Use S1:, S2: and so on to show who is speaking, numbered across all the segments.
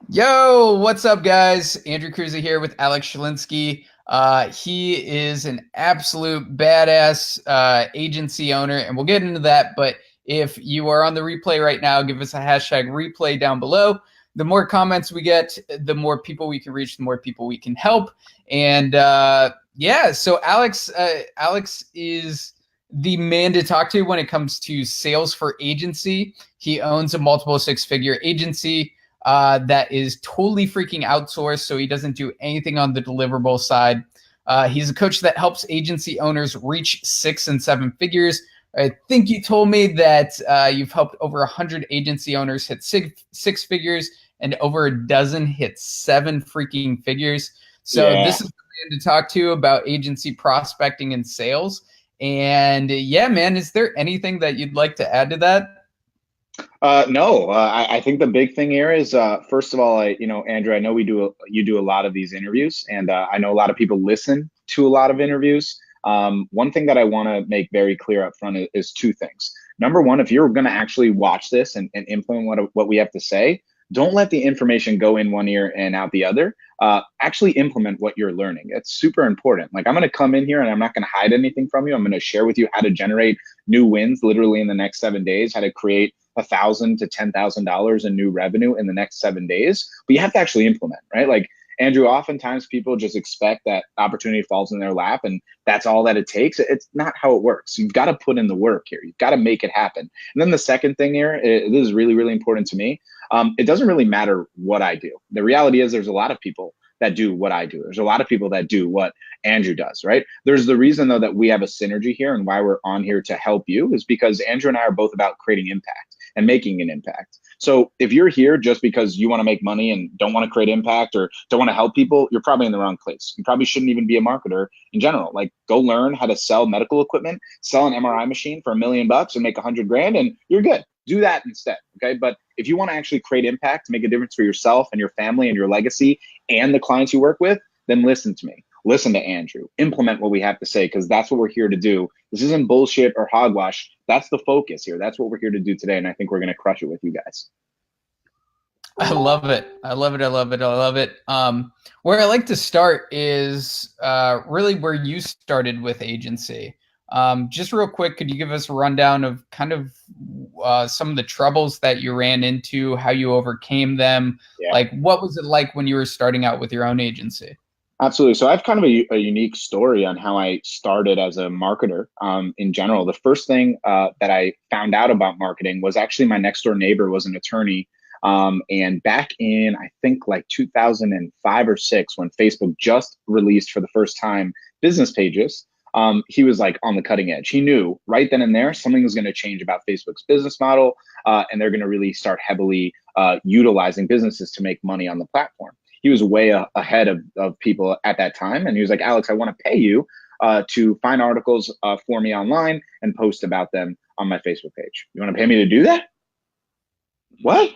S1: Yo, what's up, guys? Andrew Cruzy here with Alex Shalinsky. He is an absolute badass agency owner, and we'll get into that. But if you are on the replay right now, give us a hashtag replay down below. The more comments we get, the more people we can reach, the more people we can help. And yeah, so Alex is the man to talk to when it comes to sales for agency. He owns a multiple six-figure agency that is totally freaking outsourced, so he doesn't do anything on the deliverable side. He's a coach that helps agency owners reach 6 and 7 figures. I think you told me that you've helped over 100 agency owners hit six figures and over a dozen hit 7 freaking figures. So
S2: Yeah.
S1: this is the man to talk to about agency prospecting and sales. And yeah, man, is there anything that you'd like to add to that?
S2: No, I think the big thing here is, first of all, Andrew, I know you do a lot of these interviews, and I know a lot of people listen to a lot of interviews. One thing that I want to make very clear up front is two things. Number one, if you're going to actually watch this and implement what we have to say, don't let the information go in one ear and out the other. Actually implement what you're learning. It's super important. Like, I'm going to come in here and I'm not going to hide anything from you. I'm going to share with you how to generate new wins literally in the next 7 days, how to create $1,000 to $10,000 in new revenue in the next 7 days. But you have to actually implement, right? Like, Andrew, oftentimes people just expect that opportunity falls in their lap and that's all that it takes. It's not how it works. You've got to put in the work here. You've got to make it happen. And then the second thing here, this is really, really important to me. It doesn't really matter what I do. The reality is there's a lot of people that do what I do. There's a lot of people that do what Andrew does, right? There's the reason though that we have a synergy here and why we're on here to help you is because Andrew and I are both about creating impact and making an impact. So if you're here just because you want to make money and don't want to create impact or don't want to help people, you're probably in the wrong place. You probably shouldn't even be a marketer in general. Like, go learn how to sell medical equipment, sell an MRI machine for $1,000,000 and make 100 grand, and you're good. Do that instead. Okay. But if you want to actually create impact, make a difference for yourself and your family and your legacy and the clients you work with, then listen to me. Listen to Andrew. Implement what we have to say, because that's what we're here to do. This isn't bullshit or hogwash. That's the focus here. That's what we're here to do today. And I think we're going to crush it with you guys.
S1: I love it. I love it. I love it. I love it. Where I like to start is really where you started with agency. Just real quick, could you give us a rundown of kind of some of the troubles that you ran into, how you overcame them?
S2: Yeah.
S1: Like, what was it like when you were starting out with your own agency?
S2: Absolutely. So I have kind of a unique story on how I started as a marketer in general. The first thing that I found out about marketing was actually my next door neighbor was an attorney. And back in, I think, like 2005 or six, when Facebook just released for the first time business pages, he was like on the cutting edge. He knew right then and there something was going to change about Facebook's business model, and they're going to really start heavily utilizing businesses to make money on the platform. He was way ahead of people at that time. And he was like, Alex, I want to pay you to find articles for me online and post about them on my Facebook page. You want to pay me to do that? What?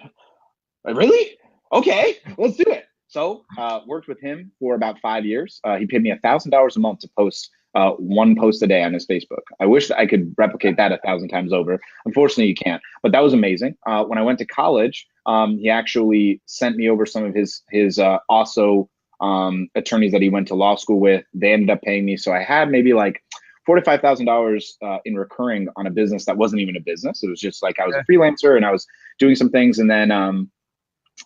S2: Really? Okay, let's do it. So worked with him for about 5 years. He paid me $1,000 a month to post one post a day on his Facebook. I wish that I could replicate that 1,000 times over. Unfortunately, you can't. But that was amazing. When I went to college, he actually sent me over some of his also attorneys that he went to law school with. They ended up paying me, so I had maybe like $45,000 in recurring on a business that wasn't even a business. It was just like I was a freelancer and I was doing some things, and then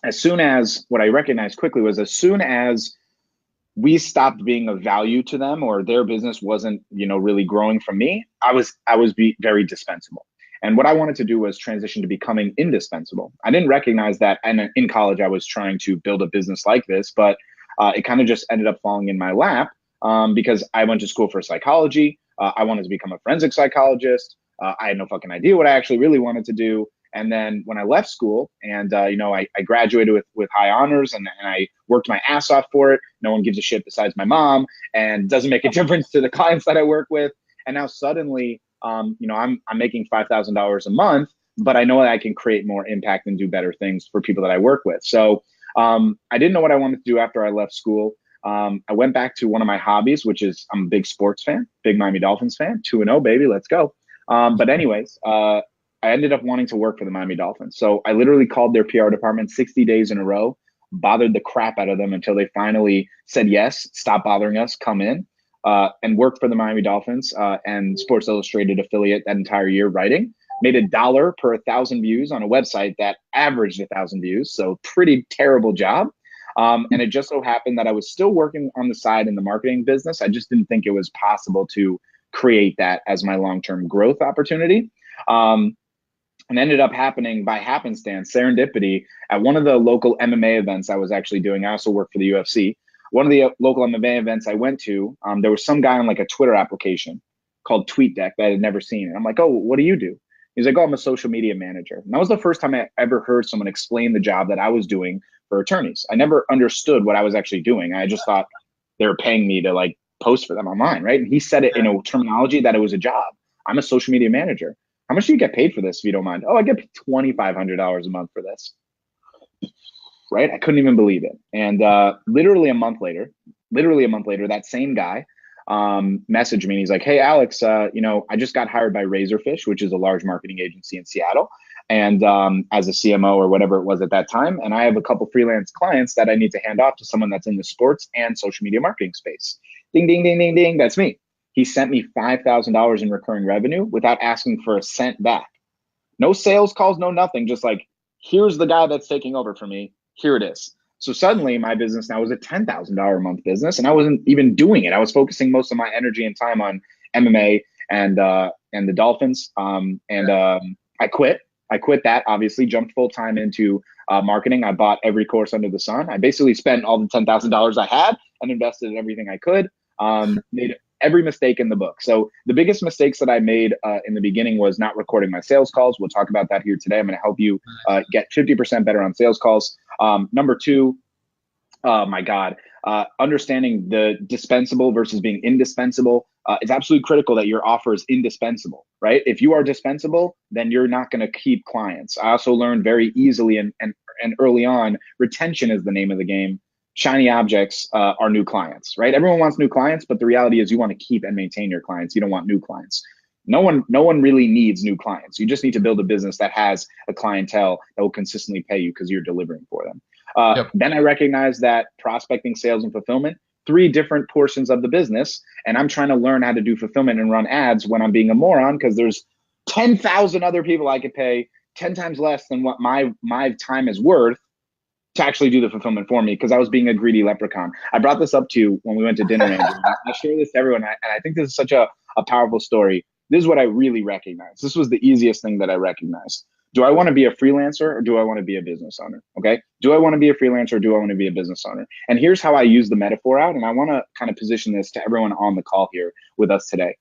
S2: as soon as what I recognized quickly was as soon as we stopped being of value to them or their business wasn't, really growing from me, I was very dispensable. And what I wanted to do was transition to becoming indispensable. I didn't recognize that. And in college, I was trying to build a business like this, but it kind of just ended up falling in my lap because I went to school for psychology. I wanted to become a forensic psychologist. I had no fucking idea what I actually really wanted to do. And then when I left school and, I graduated with high honors and I worked my ass off for it. No one gives a shit besides my mom, and doesn't make a difference to the clients that I work with. And now suddenly, I'm making $5,000 a month, but I know that I can create more impact and do better things for people that I work with. So I didn't know what I wanted to do after I left school. I went back to one of my hobbies, which is I'm a big sports fan, big Miami Dolphins fan, 2-0, baby, let's go. But anyways, I ended up wanting to work for the Miami Dolphins. So I literally called their PR department 60 days in a row bothered the crap out of them until they finally said yes, stop bothering us, come in, and worked for the Miami Dolphins and Sports Illustrated affiliate that entire year writing. Made $1 per 1,000 views on a website that averaged 1,000 views. So pretty terrible job. And it just so happened that I was still working on the side in the marketing business. I just didn't think it was possible to create that as my long-term growth opportunity. And ended up happening by happenstance, serendipity, at one of the local MMA events I was actually doing. I also work for the UFC. One of the local MMA events I went to, there was some guy on like a Twitter application called TweetDeck that I had never seen. And I'm like, oh, what do you do? He's like, oh, I'm a social media manager. And that was the first time I ever heard someone explain the job that I was doing for attorneys. I never understood what I was actually doing. I just thought they were paying me to like post for them online, right? And he said it in a terminology that it was a job. I'm a social media manager. How much do you get paid for this, if you don't mind? Oh, I get $2,500 a month for this, right? I couldn't even believe it. And literally a month later, that same guy messaged me and he's like, hey, Alex, I just got hired by Razorfish, which is a large marketing agency in Seattle, and as a CMO or whatever it was at that time. And I have a couple freelance clients that I need to hand off to someone that's in the sports and social media marketing space. Ding, ding, ding, ding, ding. That's me. He sent me $5,000 in recurring revenue without asking for a cent back. No sales calls, no nothing. Just like, here's the guy that's taking over for me. Here it is. So suddenly my business now was a $10,000 a month business, and I wasn't even doing it. I was focusing most of my energy and time on MMA and the Dolphins. I quit. I quit that, obviously, jumped full time into marketing. I bought every course under the sun. I basically spent all the $10,000 I had and invested in everything I could. Made every mistake in the book. So the biggest mistakes that I made in the beginning was not recording my sales calls. We'll talk about that here today. I'm going to help you get 50% better on sales calls. Number two, my God, understanding the dispensable versus being indispensable. It's absolutely critical that your offer is indispensable, right? If you are dispensable, then you're not going to keep clients. I also learned very easily and early on, retention is the name of the game. Shiny objects are new clients, right? Everyone wants new clients, but the reality is you want to keep and maintain your clients. You don't want new clients. No one really needs new clients. You just need to build a business that has a clientele that will consistently pay you because you're delivering for them. Then I recognized that prospecting, sales, and fulfillment, 3 different portions of the business. And I'm trying to learn how to do fulfillment and run ads when I'm being a moron because there's 10,000 other people I could pay 10 times less than what my time is worth to actually do the fulfillment for me because I was being a greedy leprechaun. I brought this up to you when we went to dinner. I share this to everyone, and I think this is such a powerful story. This is what I really recognized. This was the easiest thing that I recognized. Do I want to be a freelancer or do I want to be a business owner? Okay. Do I want to be a freelancer or do I want to be a business owner? And here's how I use the metaphor out. And I want to kind of position this to everyone on the call here with us today.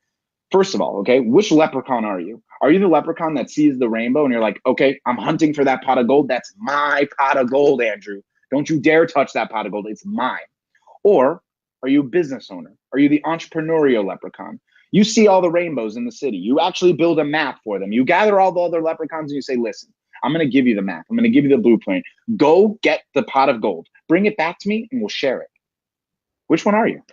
S2: First of all, okay, which leprechaun are you? Are you the leprechaun that sees the rainbow and you're like, okay, I'm hunting for that pot of gold. That's my pot of gold, Andrew. Don't you dare touch that pot of gold. It's mine. Or are you a business owner? Are you the entrepreneurial leprechaun? You see all the rainbows in the city. You actually build a map for them. You gather all the other leprechauns and you say, listen, I'm going to give you the map. I'm going to give you the blueprint. Go get the pot of gold. Bring it back to me and we'll share it. Which one are you?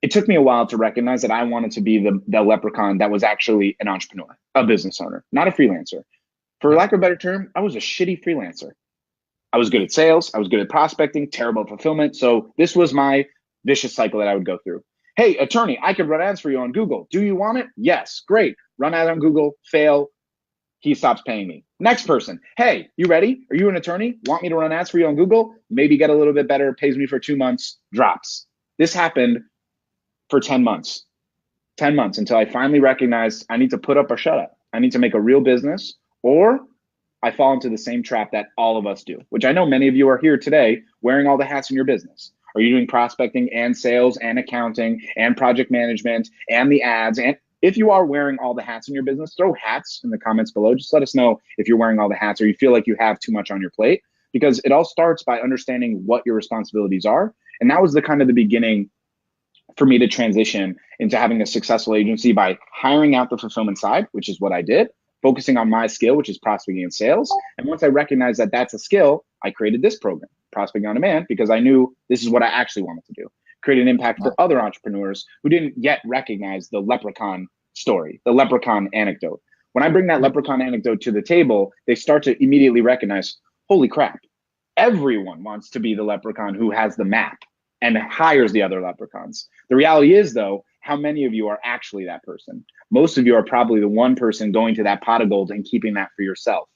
S2: It took me a while to recognize that I wanted to be the leprechaun that was actually an entrepreneur, a business owner, not a freelancer. For lack of a better term, I was a shitty freelancer. I was good at sales. I was good at prospecting, terrible at fulfillment. So this was my vicious cycle that I would go through. Hey, attorney, I could run ads for you on Google. Do you want it? Yes, great. Run ads on Google, fail. He stops paying me. Next person. Hey, you ready? Are you an attorney? Want me to run ads for you on Google? Maybe get a little bit better, pays me for 2 months, drops. This happened for 10 months. 10 months until I finally recognized I need to put up or shut up. I need to make a real business or I fall into the same trap that all of us do, which I know many of you are here today wearing all the hats in your business. Are you doing prospecting and sales and accounting and project management and the ads? And if you are wearing all the hats in your business, throw hats in the comments below. Just let us know if you're wearing all the hats or you feel like you have too much on your plate, because it all starts by understanding what your responsibilities are. And that was the kind of the beginning for me to transition into having a successful agency by hiring out the fulfillment side, which is what I did, focusing on my skill, which is prospecting and sales. And once I recognized that that's a skill, I created this program, Prospecting on Demand, because I knew this is what I actually wanted to do, create an impact for other entrepreneurs who didn't yet recognize the leprechaun story, the leprechaun anecdote. When I bring that leprechaun anecdote to the table, they start to immediately recognize, holy crap, Everyone wants to be the leprechaun who has the map and hires the other leprechauns. The reality is, though, how many of you are actually that person? Most of you are probably the one person going to that pot of gold and keeping that for yourself.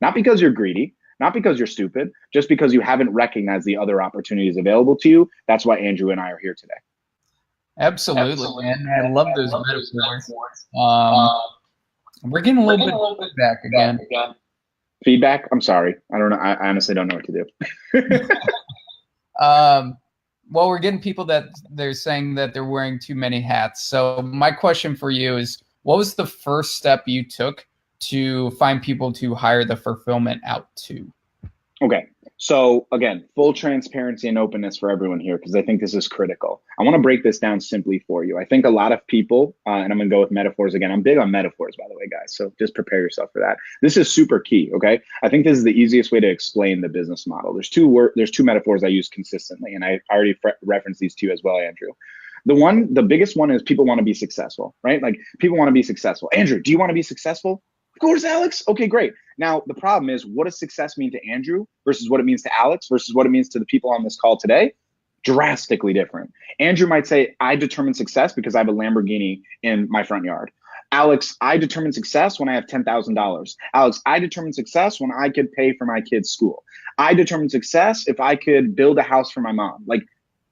S2: Not because you're greedy, not because you're stupid, just because you haven't recognized the other opportunities available to you. That's why Andrew and I are here today.
S1: Absolutely, man. I love those metaphors. We're getting a little bit back again.
S2: Feedback? I'm sorry. I don't know. I honestly don't know what to do.
S1: Well, we're getting people that they're saying that they're wearing too many hats. So my question for you is, what was the first step you took to find people to hire the fulfillment out to?
S2: Okay. So again, full transparency and openness for everyone here, because I think this is critical. I want to break this down simply for you. I think a lot of people, and I'm going to go with metaphors again. I'm big on metaphors, by the way, guys. So just prepare yourself for that. This is super key. Okay. I think this is the easiest way to explain the business model. There's two metaphors I use consistently, and I already referenced these two as well, Andrew. The biggest one is people want to be successful, right? Like people want to be successful. Andrew, do you want to be successful? Of course, Alex. Okay, great. Now, the problem is, what does success mean to Andrew versus what it means to Alex versus what it means to the people on this call today? Drastically different. Andrew might say, I determine success because I have a Lamborghini in my front yard. Alex, I determine success when I have $10,000. Alex, I determine success when I could pay for my kid's school. I determine success if I could build a house for my mom. Like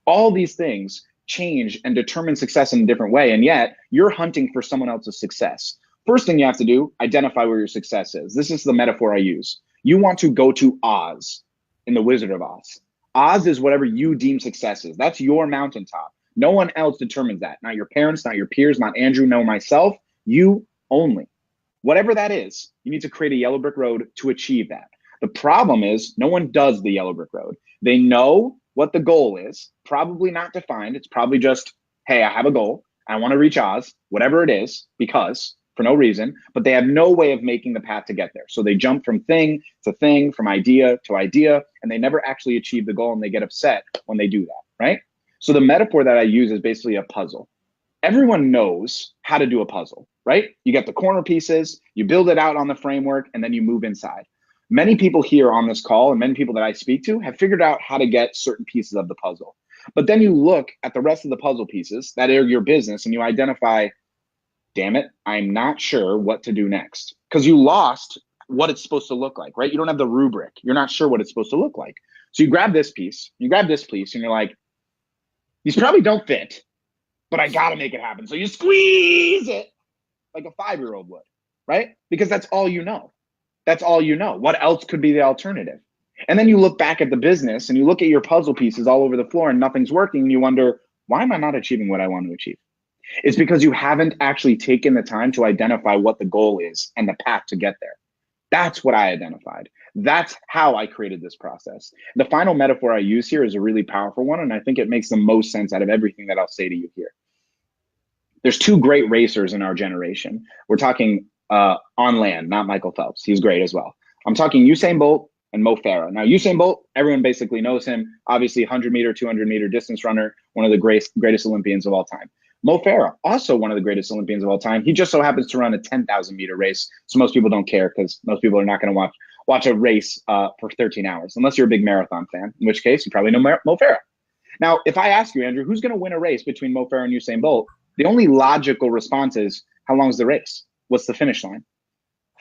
S2: all these things change and determine success in a different way. And yet you're hunting for someone else's success. First thing you have to do, identify where your success is. This is the metaphor I use. You want to go to Oz in The Wizard of Oz. Oz is whatever you deem success is. That's your mountaintop. No one else determines that. Not your parents, not your peers, not Andrew, no myself. You only. Whatever that is, you need to create a yellow brick road to achieve that. The problem is no one does the yellow brick road. They know what the goal is, probably not defined. It's probably just, hey, I have a goal. I want to reach Oz, whatever it is, because for no reason, but they have no way of making the path to get there. So they jump from thing to thing, from idea to idea, and they never actually achieve the goal, and they get upset when they do that, right? So the metaphor that I use is basically a puzzle. Everyone knows how to do a puzzle, right? You get the corner pieces, you build it out on the framework, and then you move inside. Many people here on this call and many people that I speak to have figured out how to get certain pieces of the puzzle. But then you look at the rest of the puzzle pieces that are your business and you identify, damn it, I'm not sure what to do next. Because you lost what it's supposed to look like, right? You don't have the rubric. You're not sure what it's supposed to look like. So you grab this piece, and you're like, these probably don't fit, but I got to make it happen. So you squeeze it like a 5-year-old would, right? Because that's all you know. That's all you know. What else could be the alternative? And then you look back at the business and you look at your puzzle pieces all over the floor and nothing's working. And you wonder, why am I not achieving what I want to achieve? It's because you haven't actually taken the time to identify what the goal is and the path to get there. That's what I identified. That's how I created this process. The final metaphor I use here is a really powerful one, and I think it makes the most sense out of everything that I'll say to you here. There's two great racers in our generation. We're talking on land, not Michael Phelps. He's great as well. I'm talking Usain Bolt and Mo Farah. Now, Usain Bolt, everyone basically knows him. Obviously, 100-meter, 200-meter distance runner, one of the greatest Olympians of all time. Mo Farah, also one of the greatest Olympians of all time. He just so happens to run a 10,000-meter race, so most people don't care because most people are not going to watch a race for 13 hours, unless you're a big marathon fan, in which case you probably know Mo Farah. Now, if I ask you, Andrew, who's going to win a race between Mo Farah and Usain Bolt, the only logical response is, how long is the race? What's the finish line?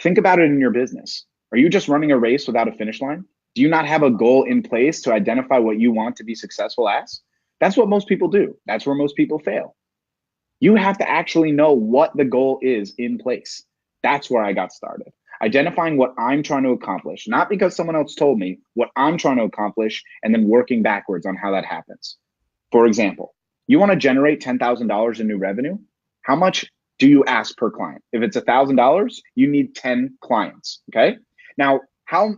S2: Think about it in your business. Are you just running a race without a finish line? Do you not have a goal in place to identify what you want to be successful as? That's what most people do. That's where most people fail. You have to actually know what the goal is in place. That's where I got started. Identifying what I'm trying to accomplish, not because someone else told me, what I'm trying to accomplish, and then working backwards on how that happens. For example, you want to generate $10,000 in new revenue? How much do you ask per client? If it's $1,000, you need 10 clients, okay? Now,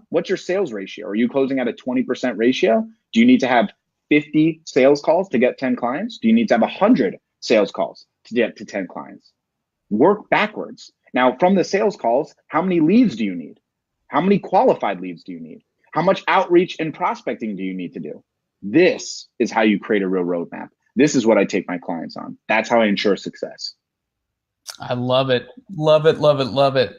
S2: what's your sales ratio? Are you closing at a 20% ratio? Do you need to have 50 sales calls to get 10 clients? Do you need to have 100 sales calls to get to 10 clients? Work backwards. Now, from the sales calls, how many leads do you need? How many qualified leads do you need? How much outreach and prospecting do you need to do? This is how you create a real roadmap. This is what I take my clients on. That's how I ensure success.
S1: I love it. Love it, love it, love it.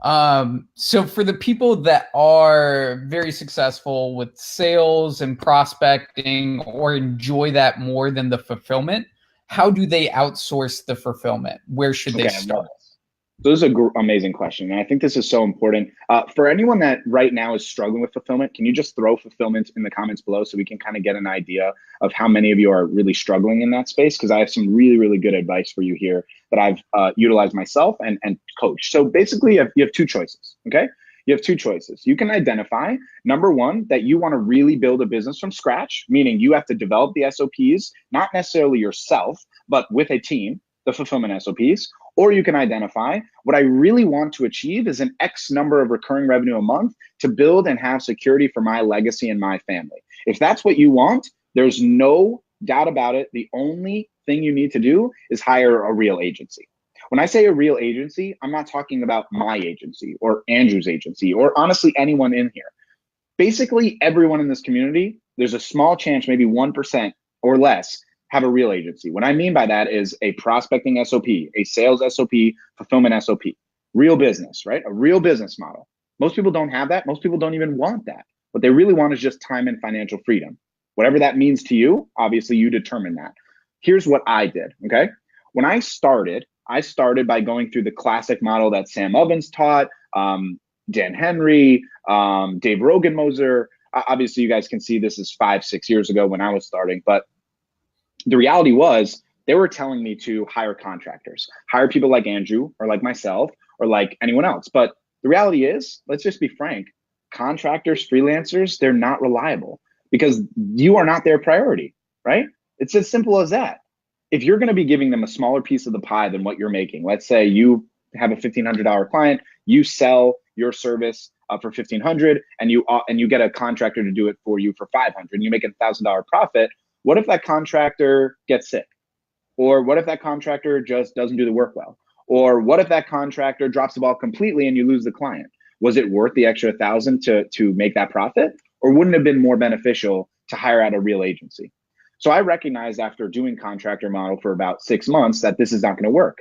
S1: So for the people that are very successful with sales and prospecting or enjoy that more than the fulfillment, how do they outsource the fulfillment? Where should they
S2: Okay, I love
S1: start?
S2: this. So this is an amazing question, and I think this is so important for anyone that right now is struggling with fulfillment. Can you just throw fulfillment in the comments below so we can kind of get an idea of how many of you are really struggling in that space? Because I have some really, really good advice for you here that I've utilized myself and coached. So basically, you have two choices. Okay, you have two choices. You can identify number one that you want to really build a business from scratch, meaning you have to develop the SOPs, not necessarily yourself, but with a team, the fulfillment SOPs. Or you can identify what I really want to achieve is an X number of recurring revenue a month to build and have security for my legacy and my family. If that's what you want, there's no doubt about it. The only thing you need to do is hire a real agency. When I say a real agency, I'm not talking about my agency or Andrew's agency or honestly anyone in here. Basically, everyone in this community, there's a small chance, maybe 1% or less, have a real agency. What I mean by that is a prospecting SOP, a sales SOP, fulfillment SOP, real business, right? A real business model. Most people don't have that. Most people don't even want that. What they really want is just time and financial freedom. Whatever that means to you, obviously you determine that. Here's what I did, okay? When I started by going through the classic model that Sam Ovens taught, Dan Henry, Dave Rogenmoser. Obviously, you guys can see this is 5-6 years ago when I was starting, but the reality was they were telling me to hire contractors, hire people like Andrew or like myself or like anyone else. But the reality is, let's just be frank, contractors, freelancers, they're not reliable because you are not their priority, right? It's as simple as that. If you're going to be giving them a smaller piece of the pie than what you're making, let's say you have a $1,500 client, you sell your service for $1,500 and you get a contractor to do it for you for $500 and you make a $1,000 profit. What if that contractor gets sick? Or what if that contractor just doesn't do the work well? Or what if that contractor drops the ball completely and you lose the client? Was it worth the extra $1,000 to make that profit? Or wouldn't it have been more beneficial to hire out a real agency? So I recognized after doing contractor model for about 6 months that this is not going to work.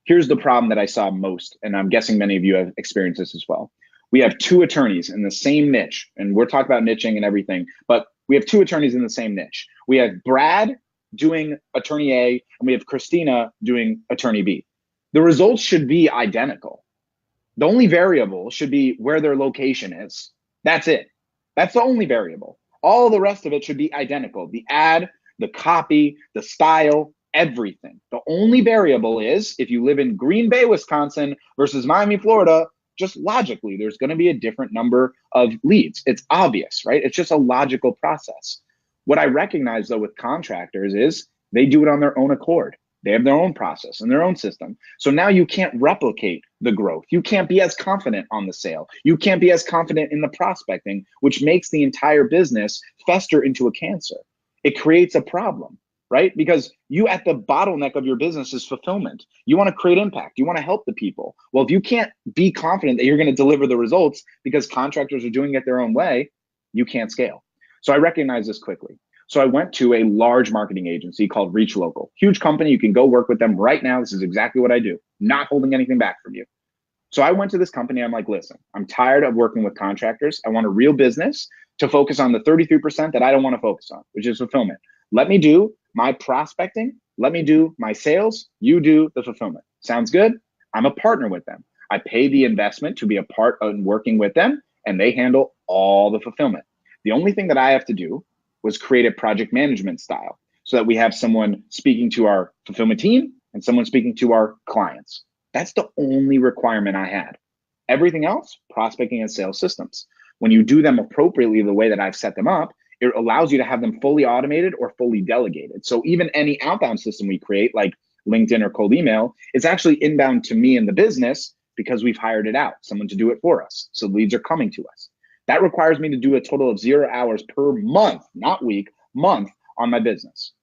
S2: Here's the problem that I saw most, and I'm guessing many of you have experienced this as well. We have two attorneys in the same niche, and we're talking about niching and everything, but we have two attorneys in the same niche. We have Brad doing attorney A, and we have Christina doing attorney B. The results should be identical. The only variable should be where their location is. That's it. That's the only variable. All the rest of it should be identical. The ad, the copy, the style, everything. The only variable is if you live in Green Bay, Wisconsin versus Miami, Florida, just logically, there's going to be a different number of leads. It's obvious, right? It's just a logical process. What I recognize though with contractors is they do it on their own accord. They have their own process and their own system. So now you can't replicate the growth. You can't be as confident on the sale. You can't be as confident in the prospecting, which makes the entire business fester into a cancer. It creates a problem, right? Because you at the bottleneck of your business is fulfillment. You want to create impact. You want to help the people. Well, if you can't be confident that you're going to deliver the results because contractors are doing it their own way, you can't scale. So I recognize this quickly. So I went to a large marketing agency called Reach Local. Huge company. You can go work with them right now. This is exactly what I do. Not holding anything back from you. So I went to this company. I'm like, listen, I'm tired of working with contractors. I want a real business to focus on the 33% that I don't want to focus on, which is fulfillment. Let me do my prospecting. Let me do my sales. You do the fulfillment. Sounds good? I'm a partner with them. I pay the investment to be a part of working with them, and they handle all the fulfillment. The only thing that I have to do was create a project management style so that we have someone speaking to our fulfillment team and someone speaking to our clients. That's the only requirement I had. Everything else, prospecting and sales systems. When you do them appropriately the way that I've set them up, it allows you to have them fully automated or fully delegated. So even any outbound system we create, like LinkedIn or cold email, it's actually inbound to me in the business because we've hired it out, someone to do it for us. So leads are coming to us. That requires me to do a total of 0 hours per month, not week, month on my business.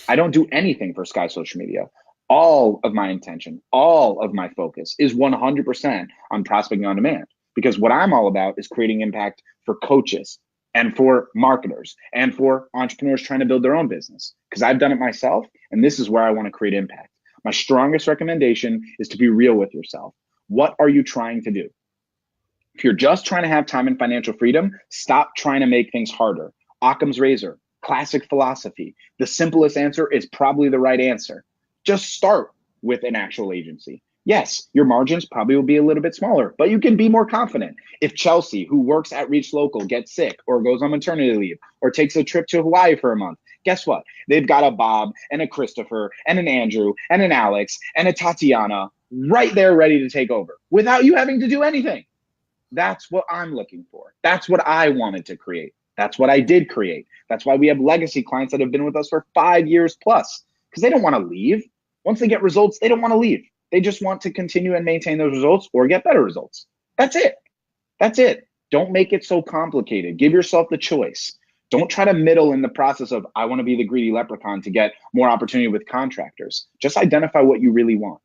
S2: I don't do anything for Sky Social Media. All of my intention, all of my focus is 100% on prospecting on demand, because what I'm all about is creating impact for coaches and for marketers and for entrepreneurs trying to build their own business, because I've done it myself, and this is where I want to create impact. My strongest recommendation is to be real with yourself. What are you trying to do? If you're just trying to have time and financial freedom, stop trying to make things harder. Occam's razor, classic philosophy. The simplest answer is probably the right answer. Just start with an actual agency. Yes, your margins probably will be a little bit smaller, but you can be more confident. If Chelsea, who works at Reach Local, gets sick or goes on maternity leave or takes a trip to Hawaii for a month, guess what? They've got a Bob and a Christopher and an Andrew and an Alex and a Tatiana right there ready to take over without you having to do anything. That's what I'm looking for. That's what I wanted to create. That's what I did create. That's why we have legacy clients that have been with us for 5 years plus, because they don't want to leave. Once they get results, they don't want to leave. They just want to continue and maintain those results or get better results. That's it. That's it. Don't make it so complicated. Give yourself the choice. Don't try to middle in the process of, I want to be the greedy leprechaun to get more opportunity with contractors. Just identify what you really want.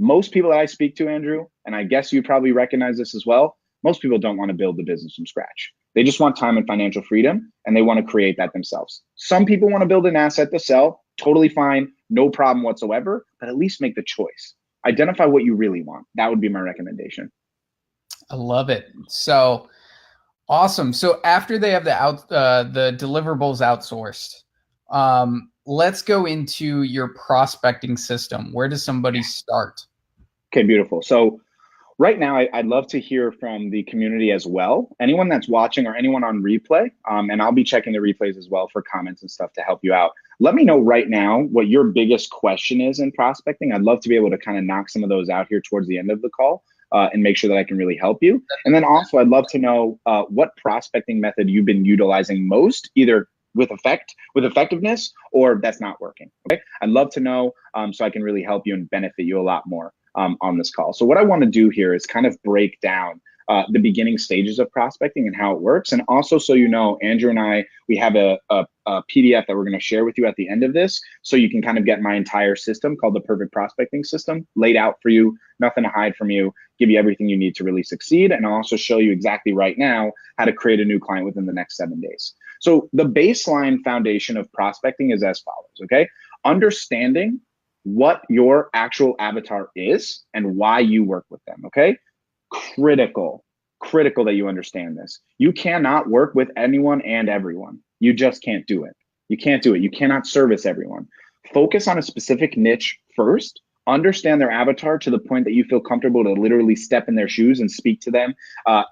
S2: Most people that I speak to, Andrew, and I guess you probably recognize this as well, most people don't want to build the business from scratch. They just want time and financial freedom, and they want to create that themselves. Some people want to build an asset to sell. Totally fine. No problem whatsoever, but at least make the choice. Identify what you really want. That would be my recommendation.
S1: I love it. So awesome. So after they have the deliverables outsourced, let's go into your prospecting system. Where does somebody start?
S2: Okay, beautiful. So right now, I'd love to hear from the community as well. Anyone that's watching or anyone on replay, and I'll be checking the replays as well for comments and stuff to help you out. Let me know right now what your biggest question is in prospecting. I'd love to be able to kind of knock some of those out here towards the end of the call and make sure that I can really help you. And then also, I'd love to know what prospecting method you've been utilizing most, either with effectiveness, or that's not working. Okay, I'd love to know so I can really help you and benefit you a lot more on this call. So what I want to do here is kind of break down the beginning stages of prospecting and how it works. And also, so you know, Andrew and I, we have a PDF that we're going to share with you at the end of this, so you can kind of get my entire system called the Perfect Prospecting System laid out for you, nothing to hide from you, give you everything you need to really succeed. And I'll also show you exactly right now how to create a new client within the next 7 days. So the baseline foundation of prospecting is as follows, okay? Understanding what your actual avatar is and why you work with them, okay? Critical that you understand this. You cannot work with anyone and everyone. You just can't do it. You can't do it. You cannot service everyone. Focus on a specific niche first. Understand their avatar to the point that you feel comfortable to literally step in their shoes and speak to them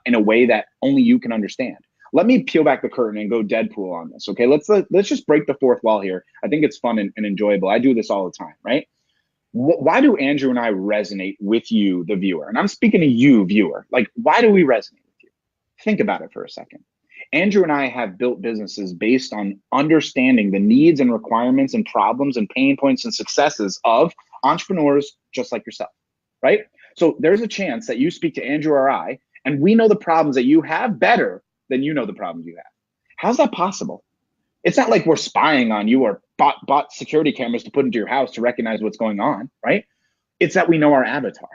S2: in a way that only you can understand. Let me peel back the curtain and go Deadpool on this, okay? Let's just break the fourth wall here. I think it's fun and enjoyable. I do this all the time, right? Why do Andrew and I resonate with you, the viewer? And I'm speaking to you, viewer. Like, why do we resonate with you? Think about it for a second. Andrew and I have built businesses based on understanding the needs and requirements and problems and pain points and successes of entrepreneurs just like yourself, right? So there's a chance that you speak to Andrew or I, and we know the problems that you have better than you know the problems you have. How's that possible? It's not like we're spying on you or bought security cameras to put into your house to recognize what's going on, right? It's that we know our avatar.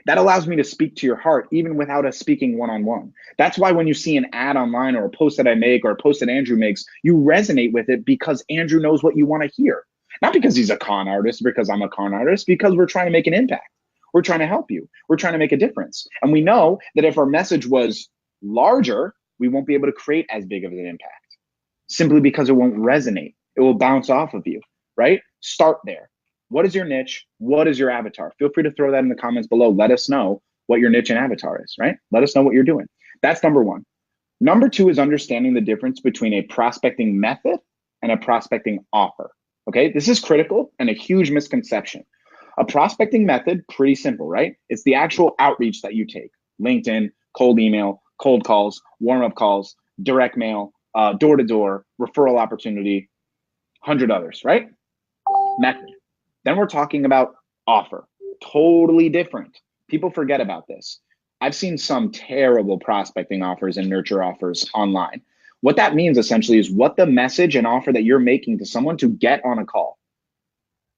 S2: That allows me to speak to your heart even without us speaking one-on-one. That's why when you see an ad online or a post that I make or a post that Andrew makes, you resonate with it because Andrew knows what you want to hear. Not because he's a con artist, because I'm a con artist, because we're trying to make an impact. We're trying to help you. We're trying to make a difference. And we know that if our message was larger, we won't be able to create as big of an impact. Simply because it won't resonate. It will bounce off of you, right? Start there. What is your niche? What is your avatar? Feel free to throw that in the comments below. Let us know what your niche and avatar is, right? Let us know what you're doing. That's number one. Number two is understanding the difference between a prospecting method and a prospecting offer, okay? This is critical and a huge misconception. A prospecting method, pretty simple, right? It's the actual outreach that you take. LinkedIn, cold email, cold calls, warm-up calls, direct mail, door-to-door, referral opportunity, 100 others, right? Method. Then we're talking about offer. Totally different. People forget about this. I've seen some terrible prospecting offers and nurture offers online. What that means essentially is what the message and offer that you're making to someone to get on a call.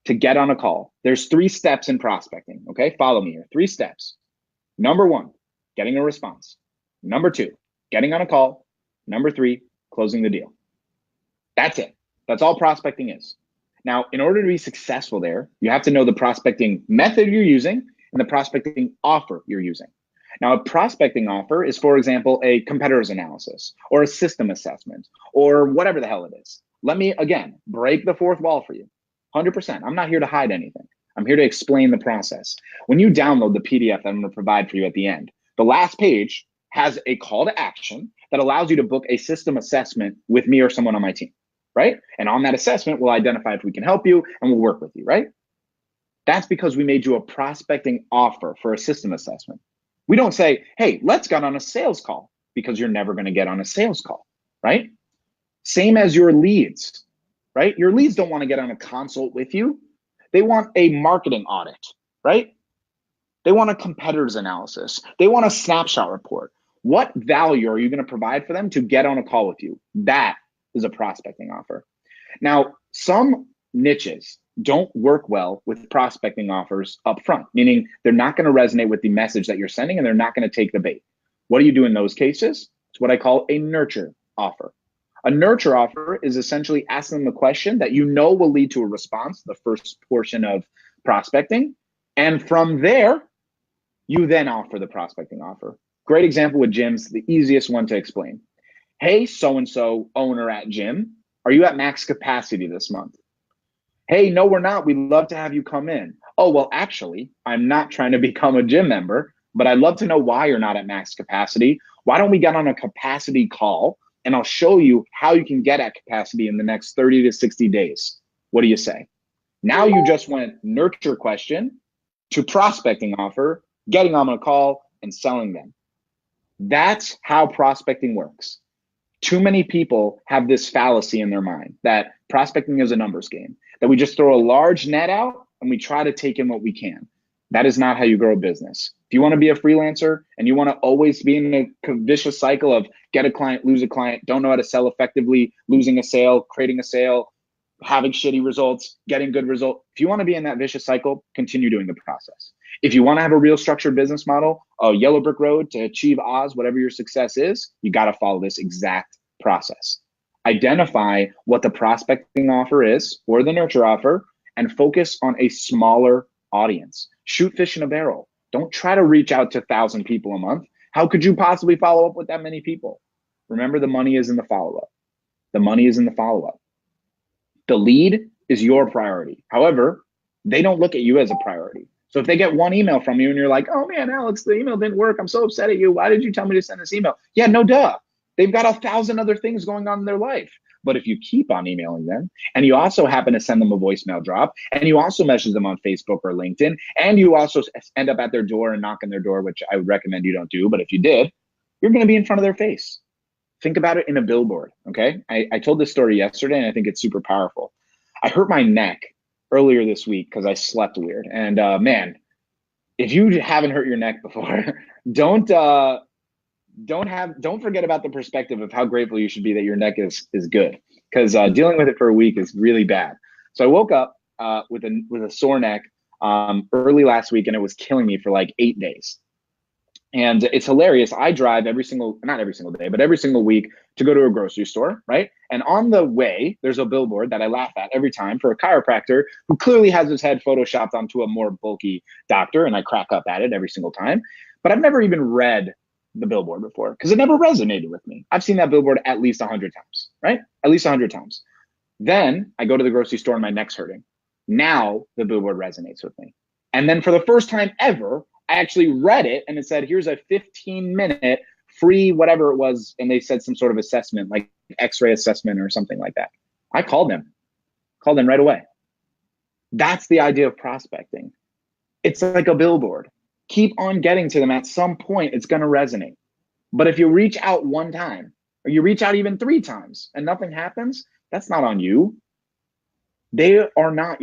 S2: To get on a call. There's 3 steps in prospecting, okay? Follow me here. 3 steps. Number 1, getting a response. Number 2, getting on a call. Number 3, closing the deal. That's it. That's all prospecting is. Now, in order to be successful there, you have to know the prospecting method you're using and the prospecting offer you're using. Now, a prospecting offer is, for example, a competitor's analysis or a system assessment or whatever the hell it is. Let me, again, break the fourth wall for you. 100%. I'm not here to hide anything. I'm here to explain the process. When you download the PDF that I'm going to provide for you at the end, the last page has a call to action that allows you to book a system assessment with me or someone on my team, right? And on that assessment, we'll identify if we can help you and we'll work with you, right? That's because we made you a prospecting offer for a system assessment. We don't say, hey, let's get on a sales call, because you're never going to get on a sales call, right? Same as your leads, right? Your leads don't want to get on a consult with you. They want a marketing audit, right? They want a competitor's analysis. They want a snapshot report. What value are you going to provide for them to get on a call with you? That is a prospecting offer. Now, some niches don't work well with prospecting offers up front, meaning they're not going to resonate with the message that you're sending and they're not going to take the bait. What do you do in those cases? It's what I call a nurture offer. A nurture offer is essentially asking them a question that you know will lead to a response, the first portion of prospecting. And from there, you then offer the prospecting offer. Great example with gyms, the easiest one to explain. Hey, so-and-so owner at gym, are you at max capacity this month? Hey, no, we're not. We'd love to have you come in. Oh, well, actually, I'm not trying to become a gym member, but I'd love to know why you're not at max capacity. Why don't we get on a capacity call and I'll show you how you can get at capacity in the next 30 to 60 days. What do you say? Now you just went nurture question to prospecting offer, getting on a call and selling them. That's how prospecting works. Too many people have this fallacy in their mind that prospecting is a numbers game, that we just throw a large net out and we try to take in what we can. That is not how you grow a business. If you want to be a freelancer and you want to always be in a vicious cycle of get a client, lose a client, don't know how to sell effectively, losing a sale, creating a sale, having shitty results, getting good results. If you want to be in that vicious cycle, continue doing the process. If you want to have a real structured business model, a yellow brick road to achieve Oz, whatever your success is, you got to follow this exact process. Identify what the prospecting offer is or the nurture offer and focus on a smaller audience. Shoot fish in a barrel. Don't try to reach out to 1,000 people a month. How could you possibly follow up with that many people? Remember, the money is in the follow-up. The money is in the follow-up. The lead is your priority. However, they don't look at you as a priority. So if they get one email from you and you're like, oh man, Alex, the email didn't work. I'm so upset at you. Why did you tell me to send this email? Yeah, no duh. They've got 1,000 other things going on in their life. But if you keep on emailing them and you also happen to send them a voicemail drop and you also message them on Facebook or LinkedIn and you also end up at their door and knock on their door, which I would recommend you don't do, but if you did, you're going to be in front of their face. Think about it in a billboard, okay? I told this story yesterday and I think it's super powerful. I hurt my neck earlier this week because I slept weird. And man, if you haven't hurt your neck before, don't forget about the perspective of how grateful you should be that your neck is good, because dealing with it for a week is really bad. So I woke up with a sore neck early last week and it was killing me for like 8 days. And it's hilarious. I drive not every single day, but every single week to go to a grocery store, right? And on the way, there's a billboard that I laugh at every time for a chiropractor who clearly has his head photoshopped onto a more bulky doctor, and I crack up at it every single time. But I've never even read the billboard before because it never resonated with me. I've seen that billboard at least 100 times, right? At least 100 times. Then I go to the grocery store and my neck's hurting. Now the billboard resonates with me. And then for the first time ever, I actually read it and it said, here's a 15-minute free whatever it was. And they said some sort of assessment, like x-ray assessment or something like that. I called them right away. That's the idea of prospecting. It's like a billboard. Keep on getting to them. At some point, it's going to resonate. But if you reach out one time or you reach out even 3 times and nothing happens, that's not on you. They are not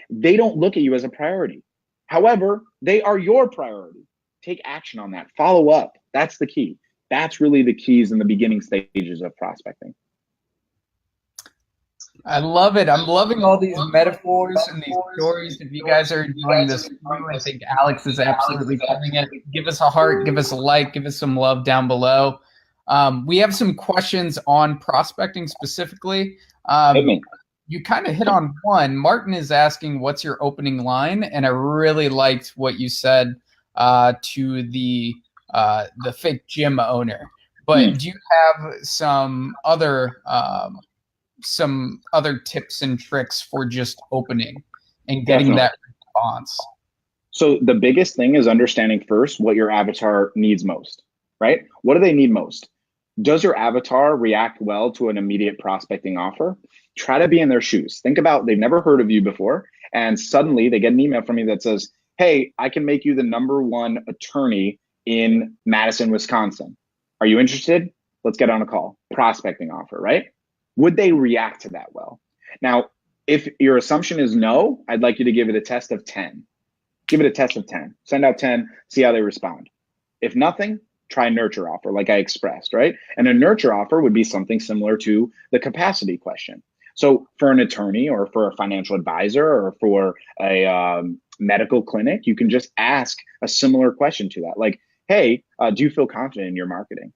S2: they don't look at you as a priority. However, they are your priority. Take action on that. Follow up. That's the key. That's really the keys in the beginning stages of prospecting.
S1: I love it. I'm loving all these metaphors and these stories. If you guys are enjoying this, I think Alex is absolutely killing it. Give us a heart, give us a like, give us some love down below. We have some questions on prospecting specifically.
S2: Hit me.
S1: you kind of hit on one. Martin is asking, what's your opening line? And I really liked what you said to the fake gym owner. But
S2: Hmm,
S1: do you have some other tips and tricks for just opening and getting
S2: definitely.
S1: that response?
S2: So the biggest thing is understanding first what your avatar needs most, right? What do they need most? Does your avatar react well to an immediate prospecting offer? Try to be in their shoes. Think about they've never heard of you before, and suddenly they get an email from you that says, "Hey, I can make you the number one attorney in Madison, Wisconsin. Are you interested? Let's get on a call." Prospecting offer, right? Would they react to that well? Now, if your assumption is no, I'd like you to give it a test of 10. Give it a test of 10. Send out 10, see how they respond. If nothing, try nurture offer, like I expressed, right? And a nurture offer would be something similar to the capacity question. So for an attorney or for a financial advisor or for a medical clinic, you can just ask a similar question to that. Like, hey, do you feel confident in your marketing?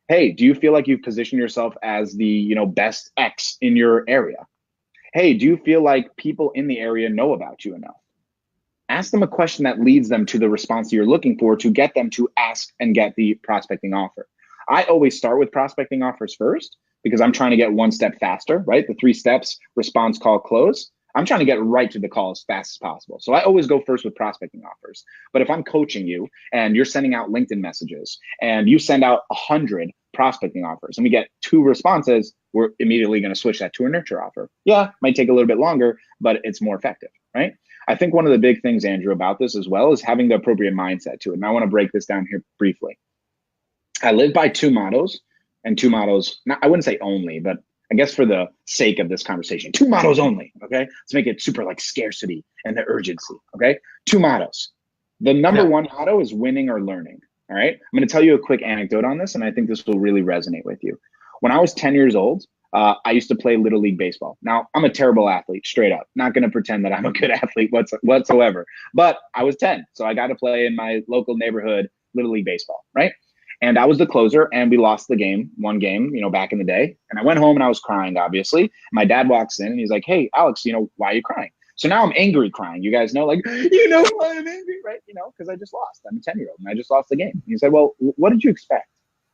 S2: Hey, do you feel like you've positioned yourself as the best X in your area? Hey, do you feel like people in the area know about you enough? Ask them a question that leads them to the response you're looking for to get them to ask and get the prospecting offer. I always start with prospecting offers first because I'm trying to get one step faster, right? The 3 steps: response, call, close. I'm trying to get right to the call as fast as possible. So I always go first with prospecting offers. But if I'm coaching you and you're sending out LinkedIn messages and you send out 100 prospecting offers and we get 2 responses, we're immediately going to switch that to a nurture offer. Yeah, might take a little bit longer, but it's more effective, right? I think one of the big things, Andrew, about this as well is having the appropriate mindset to it. And I want to break this down here briefly. I live by 2 mottos, and 2 mottos, not, I wouldn't say only, but I guess for the sake of this conversation, 2 mottos only. Okay. Let's make it super like scarcity and the urgency. Okay. 2 mottos. The number
S1: Yeah.
S2: one motto is winning or learning. All right. I'm going to tell you a quick anecdote on this, and I think this will really resonate with you. When I was 10 years old, I used to play Little League Baseball. Now, I'm a terrible athlete, straight up. Not going to pretend that I'm a good athlete whatsoever. But I was 10, so I got to play in my local neighborhood Little League Baseball, right? And I was the closer, and we lost the game, one game, back in the day. And I went home and I was crying, obviously. My dad walks in and he's like, "Hey, Alex, why are you crying?" So now I'm angry crying. You guys know, like, why I'm angry, right? Because I just lost. I'm a 10-year-old and I just lost the game. He said, "Well, what did you expect?"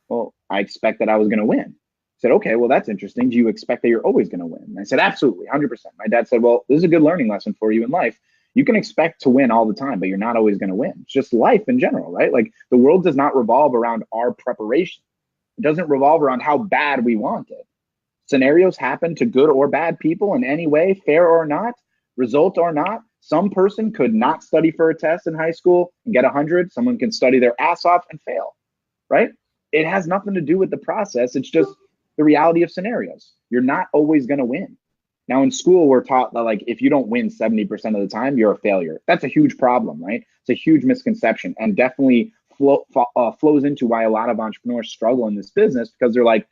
S2: "Well, I expect that I was going to win." I said, "Okay, well, that's interesting. Do you expect that you're always going to win?" And I said, "Absolutely, 100%. My dad said, "Well, this is a good learning lesson for you in life. You can expect to win all the time, but you're not always going to win. It's just life in general, right? Like the world does not revolve around our preparation. It doesn't revolve around how bad we want it. Scenarios happen to good or bad people in any way, fair or not, result or not. Some person could not study for a test in high school and get 100. Someone can study their ass off and fail, right? It has nothing to do with the process. It's just the reality of scenarios. You're not always going to win. Now, in school, we're taught that, like, if you don't win 70% of the time, you're a failure. That's a huge problem, right? It's a huge misconception, and definitely flows into why a lot of entrepreneurs struggle in this business, because they're like,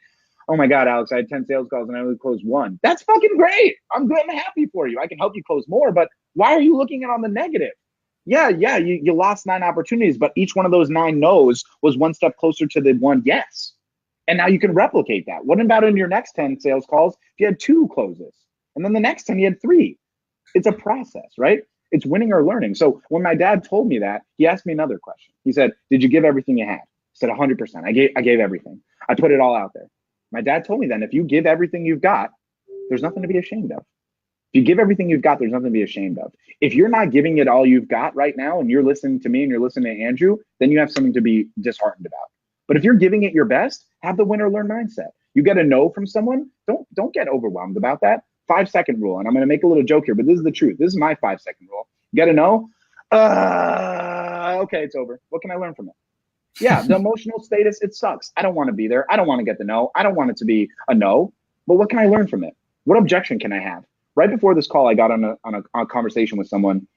S2: "Oh my God, Alex, I had 10 sales calls and I only closed one." That's fucking great. I'm good and happy for you. I can help you close more, but why are you looking at on the negative? Yeah, you lost 9 opportunities, but each one of those 9 no's was one step closer to the one yes. And now you can replicate that. What about in your next 10 sales calls if you had 2 closes? And then the next 10, you had 3. It's a process, right? It's winning or learning. So when my dad told me that, he asked me another question. He said, "Did you give everything you had?" I said, 100%. I gave everything. I put it all out there. My dad told me then, if you give everything you've got, there's nothing to be ashamed of. If you give everything you've got, there's nothing to be ashamed of. If you're not giving it all you've got right now and you're listening to me and you're listening to Andrew, then you have something to be disheartened about. But if you're giving it your best, have the win or learn mindset. You get a no from someone, don't get overwhelmed about that. 5-second rule. And I'm going to make a little joke here, but this is the truth. This is my 5-second rule. You get a no? Okay, it's over. What can I learn from it? Yeah, the emotional status, it sucks. I don't want to be there. I don't want to get the no. I don't want it to be a no. But what can I learn from it? What objection can I have? Right before this call, I got on a conversation with someone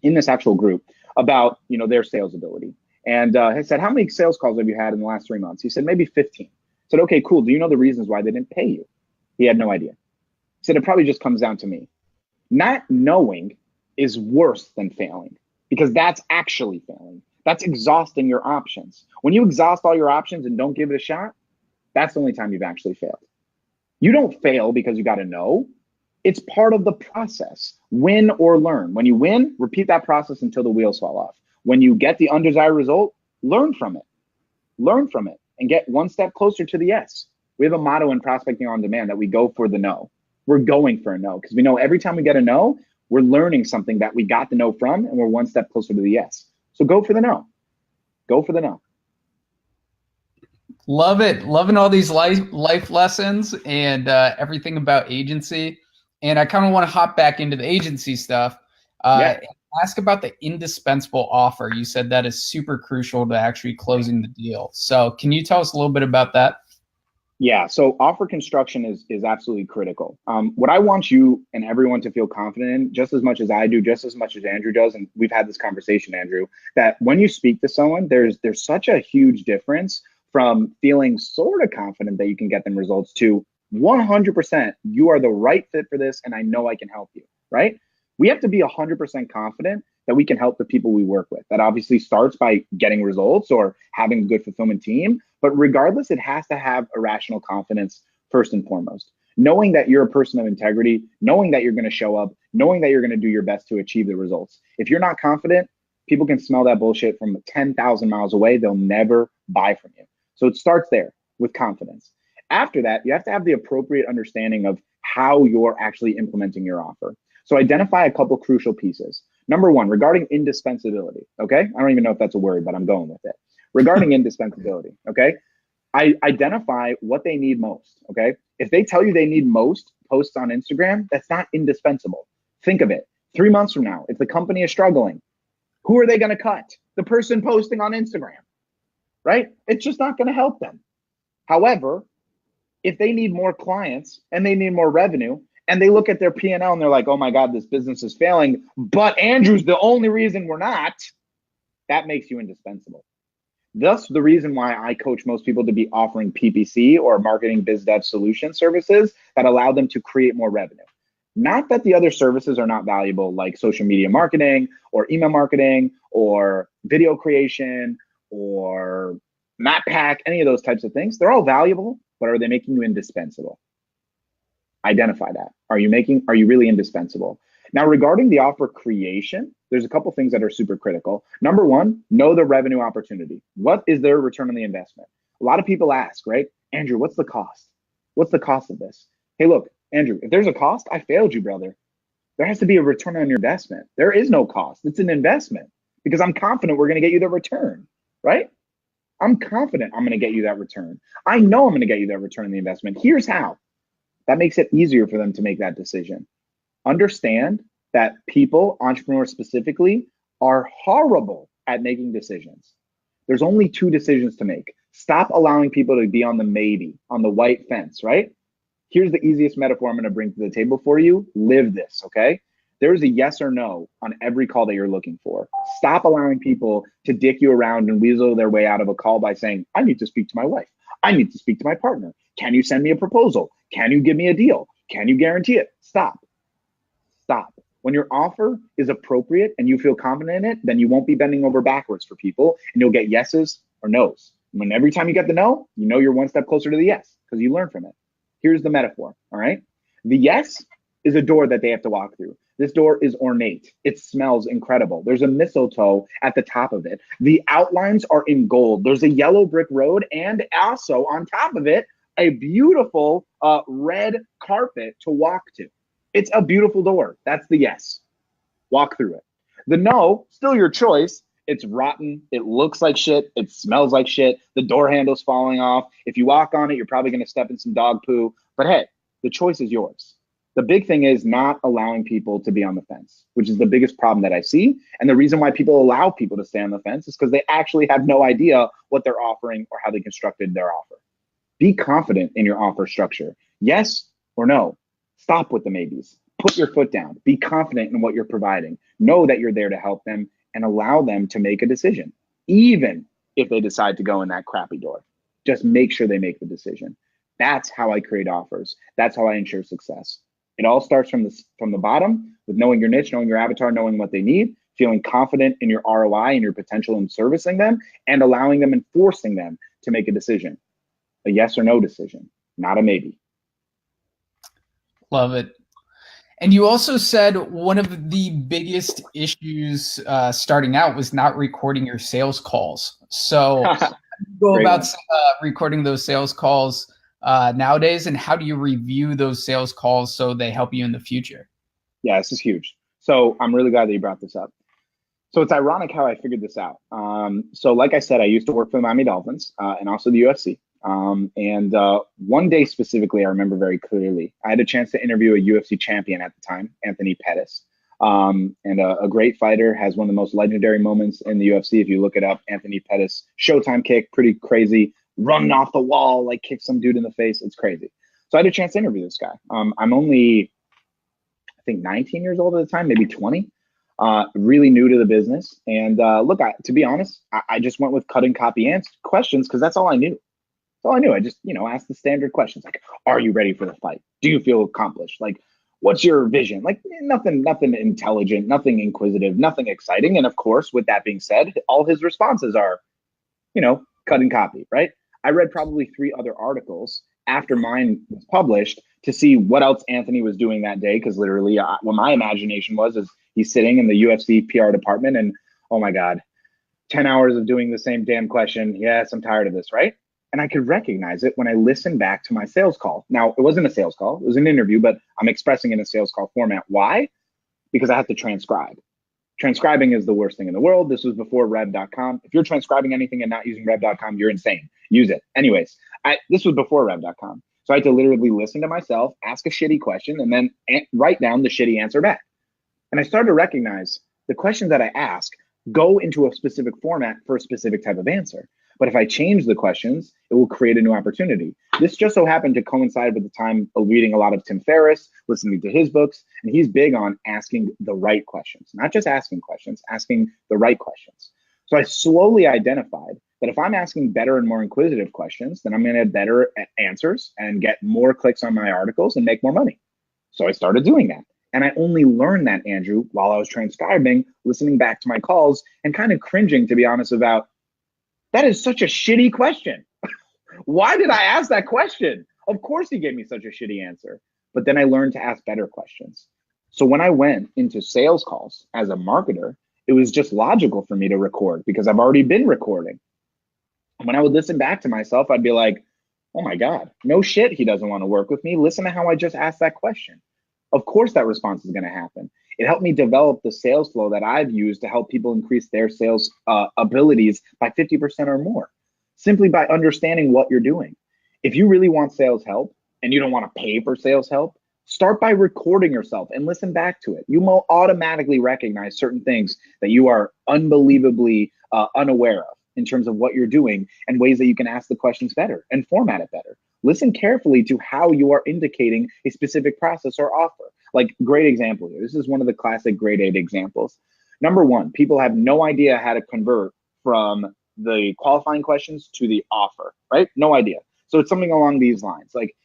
S2: in this actual group about their sales ability. And I said, "How many sales calls have you had in the last 3 months?" He said, "Maybe 15. I said, "Okay, cool. Do you know the reasons why they didn't pay you?" He had no idea. He said, "It probably just comes down to me." Not knowing is worse than failing, because that's actually failing. That's exhausting your options. When you exhaust all your options and don't give it a shot, that's the only time you've actually failed. You don't fail because you got to know. It's part of the process. Win or learn. When you win, repeat that process until the wheels fall off. When you get the undesired result, learn from it. Learn from it and get one step closer to the yes. We have a motto in Prospecting on Demand that we go for the no. We're going for a no because we know every time we get a no, we're learning something that we got the no from, and we're one step closer to the yes. So go for the no. Go for the no.
S1: Love it. Loving all these life lessons and everything about agency. And I kind of want to hop back into the agency stuff.
S2: Yeah.
S1: Ask about the indispensable offer. You said that is super crucial to actually closing the deal. So can you tell us a little bit about that?
S2: Yeah, so offer construction is absolutely critical. What I want you and everyone to feel confident in, just as much as I do, just as much as Andrew does, and we've had this conversation, Andrew, that when you speak to someone, there's such a huge difference from feeling sort of confident that you can get them results to 100% you are the right fit for this, and I know I can help you, right? We have to be 100% confident that we can help the people we work with. That obviously starts by getting results or having a good fulfillment team. But regardless, it has to have irrational confidence first and foremost. Knowing that you're a person of integrity, knowing that you're going to show up, knowing that you're going to do your best to achieve the results. If you're not confident, people can smell that bullshit from 10,000 miles away. They'll never buy from you. So it starts there with confidence. After that, you have to have the appropriate understanding of how you're actually implementing your offer. So identify a couple crucial pieces. Number one, regarding indispensability, okay? I don't even know if that's a word, but I'm going with it. Regarding indispensability, okay? I identify what they need most, okay? If they tell you they need most posts on Instagram, that's not indispensable. Think of it. 3 months from now, if the company is struggling, who are they going to cut? The person posting on Instagram, right? It's just not going to help them. However, if they need more clients and they need more revenue, and they look at their P&L and they're like, oh my God, this business is failing, but Andrew's the only reason we're not, that makes you indispensable. Thus, the reason why I coach most people to be offering PPC or marketing biz dev solution services that allow them to create more revenue. Not that the other services are not valuable, like social media marketing or email marketing or video creation or map pack, any of those types of things. They're all valuable, but are they making you indispensable? Identify that. Are you really indispensable? Now, regarding the offer creation, there's a couple things that are super critical. Number one, know the revenue opportunity. What is their return on the investment? A lot of people ask, right? Andrew, what's the cost? What's the cost of this? Hey, look, Andrew, if there's a cost, I failed you, brother. There has to be a return on your investment. There is no cost. It's an investment because I'm confident we're going to get you the return, right? I'm confident I'm going to get you that return. I know I'm going to get you that return on the investment. Here's how. That makes it easier for them to make that decision. Understand that people, entrepreneurs specifically, are horrible at making decisions. There's only 2 decisions to make. Stop allowing people to be on the maybe, on the white fence, right? Here's the easiest metaphor I'm going to bring to the table for you. Live this, okay? There's a yes or no on every call that you're looking for. Stop allowing people to dick you around and weasel their way out of a call by saying, I need to speak to my wife. I need to speak to my partner. Can you send me a proposal? Can you give me a deal? Can you guarantee it? Stop. Stop. When your offer is appropriate and you feel confident in it, then you won't be bending over backwards for people and you'll get yeses or nos. When every time you get the no, you know you're one step closer to the yes because you learn from it. Here's the metaphor, all right? The yes is a door that they have to walk through. This door is ornate. It smells incredible. There's a mistletoe at the top of it. The outlines are in gold. There's a yellow brick road and also on top of it, a beautiful red carpet to walk to. It's a beautiful door. That's the yes. Walk through it. The no, still your choice. It's rotten. It looks like shit. It smells like shit. The door handle's falling off. If you walk on it, you're probably going to step in some dog poo. But hey, the choice is yours. The big thing is not allowing people to be on the fence, which is the biggest problem that I see. And the reason why people allow people to stay on the fence is because they actually have no idea what they're offering or how they constructed their offer. Be confident in your offer structure. Yes or no. Stop with the maybes. Put your foot down. Be confident in what you're providing. Know that you're there to help them and allow them to make a decision, even if they decide to go in that crappy door. Just make sure they make the decision. That's how I create offers. That's how I ensure success. It all starts from the bottom with knowing your niche, knowing your avatar, knowing what they need, feeling confident in your ROI and your potential in servicing them, and allowing them and forcing them to make a decision. A yes or no decision, not a maybe.
S1: Love it. And you also said one of the biggest issues starting out was not recording your sales calls. So, how do you go
S2: Great
S1: about
S2: one.
S1: recording those sales calls nowadays, and how do you review those sales calls so they help you in the future?
S2: Yeah, this is huge. So I'm really glad that you brought this up. So it's ironic how I figured this out. So like I said, I used to work for the Miami Dolphins and also the UFC. And one day specifically, I remember very clearly, I had a chance to interview a UFC champion at the time, Anthony Pettis. And a great fighter, has one of the most legendary moments in the UFC. If you look it up, Anthony Pettis, Showtime kick, pretty crazy, running off the wall, like kick some dude in the face. It's crazy. So I had a chance to interview this guy. I'm only, I think, 19 years old at the time, maybe 20. Really new to the business. And look, to be honest, I just went with cut and copy questions because that's all I knew. That's all I knew. I just, asked the standard questions like, are you ready for the fight? Do you feel accomplished? Like, what's your vision? Like nothing intelligent, nothing inquisitive, nothing exciting. And of course, with that being said, all his responses are, cut and copy, right? I read probably 3 other articles after mine was published to see what else Anthony was doing that day. Because literally, what my imagination was is he's sitting in the UFC PR department, and oh my God, 10 hours of doing the same damn question. Yes, I'm tired of this, right? And I could recognize it when I listened back to my sales call. Now, it wasn't a sales call, it was an interview, but I'm expressing in a sales call format. Why? Because I have to transcribe. Transcribing is the worst thing in the world. This was before rev.com. If you're transcribing anything and not using rev.com, you're insane. Use it. Anyways, this was before rev.com. So I had to literally listen to myself, ask a shitty question, and then write down the shitty answer back. And I started to recognize the questions that I ask go into a specific format for a specific type of answer. But if I change the questions, it will create a new opportunity. This just so happened to coincide with the time of reading a lot of Tim Ferriss, listening to his books, and he's big on asking the right questions, not just asking questions, asking the right questions. So I slowly identified that if I'm asking better and more inquisitive questions, then I'm going to have better answers and get more clicks on my articles and make more money. So I started doing that. And I only learned that, Andrew, while I was transcribing, listening back to my calls, and kind of cringing, to be honest, about that is such a shitty question. Why did I ask that question? Of course he gave me such a shitty answer. But then I learned to ask better questions. So when I went into sales calls as a marketer, it was just logical for me to record because I've already been recording. And when I would listen back to myself, I'd be like, oh my God, no shit, he doesn't want to work with me. Listen to how I just asked that question. Of course that response is going to happen. It helped me develop the sales flow that I've used to help people increase their sales abilities by 50% or more, simply by understanding what you're doing. If you really want sales help and you don't want to pay for sales help, start by recording yourself and listen back to it. You will automatically recognize certain things that you are unbelievably unaware of in terms of what you're doing and ways that you can ask the questions better and format it better. Listen carefully to how you are indicating a specific process or offer. Like, great example here. This is one of the classic grade 8 examples. Number one, people have no idea how to convert from the qualifying questions to the offer, right? No idea. So it's something along these lines. Like,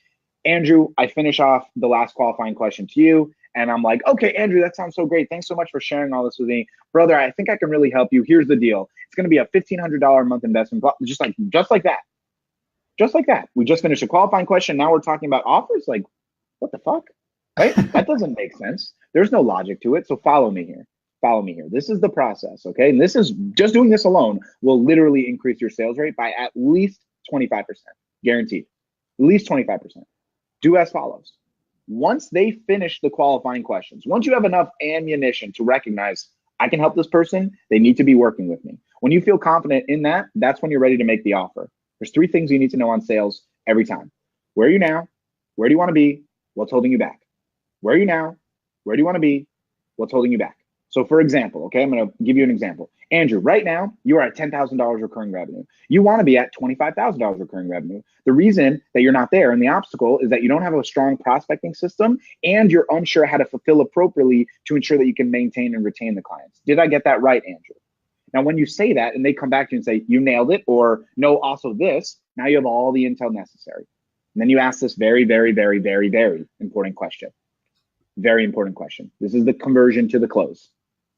S2: Andrew, I finish off the last qualifying question to you, and I'm like, okay, Andrew, that sounds so great. Thanks so much for sharing all this with me. Brother, I think I can really help you. Here's the deal. It's going to be a $1,500 a month investment, just like that. Just like that. We just finished a qualifying question. Now we're talking about offers. Like, what the fuck? Right? That doesn't make sense. There's no logic to it. So follow me here. Follow me here. This is the process, okay? And this is just doing this alone will literally increase your sales rate by at least 25%. Guaranteed. At least 25%. Do as follows. Once they finish the qualifying questions, once you have enough ammunition to recognize I can help this person, they need to be working with me. When you feel confident in that, that's when you're ready to make the offer. There's 3 things you need to know on sales every time. Where are you now? Where do you want to be? What's holding you back? Where are you now? Where do you want to be? What's holding you back? So for example, okay, I'm going to give you an example. Andrew, right now, you are at $10,000 recurring revenue. You want to be at $25,000 recurring revenue. The reason that you're not there and the obstacle is that you don't have a strong prospecting system and you're unsure how to fulfill appropriately to ensure that you can maintain and retain the clients. Did I get that right, Andrew? Now, when you say that and they come back to you and say, you nailed it, or no, also this, now you have all the intel necessary. And then you ask this very, very, very, very, very important question. Very important question. This is the conversion to the close.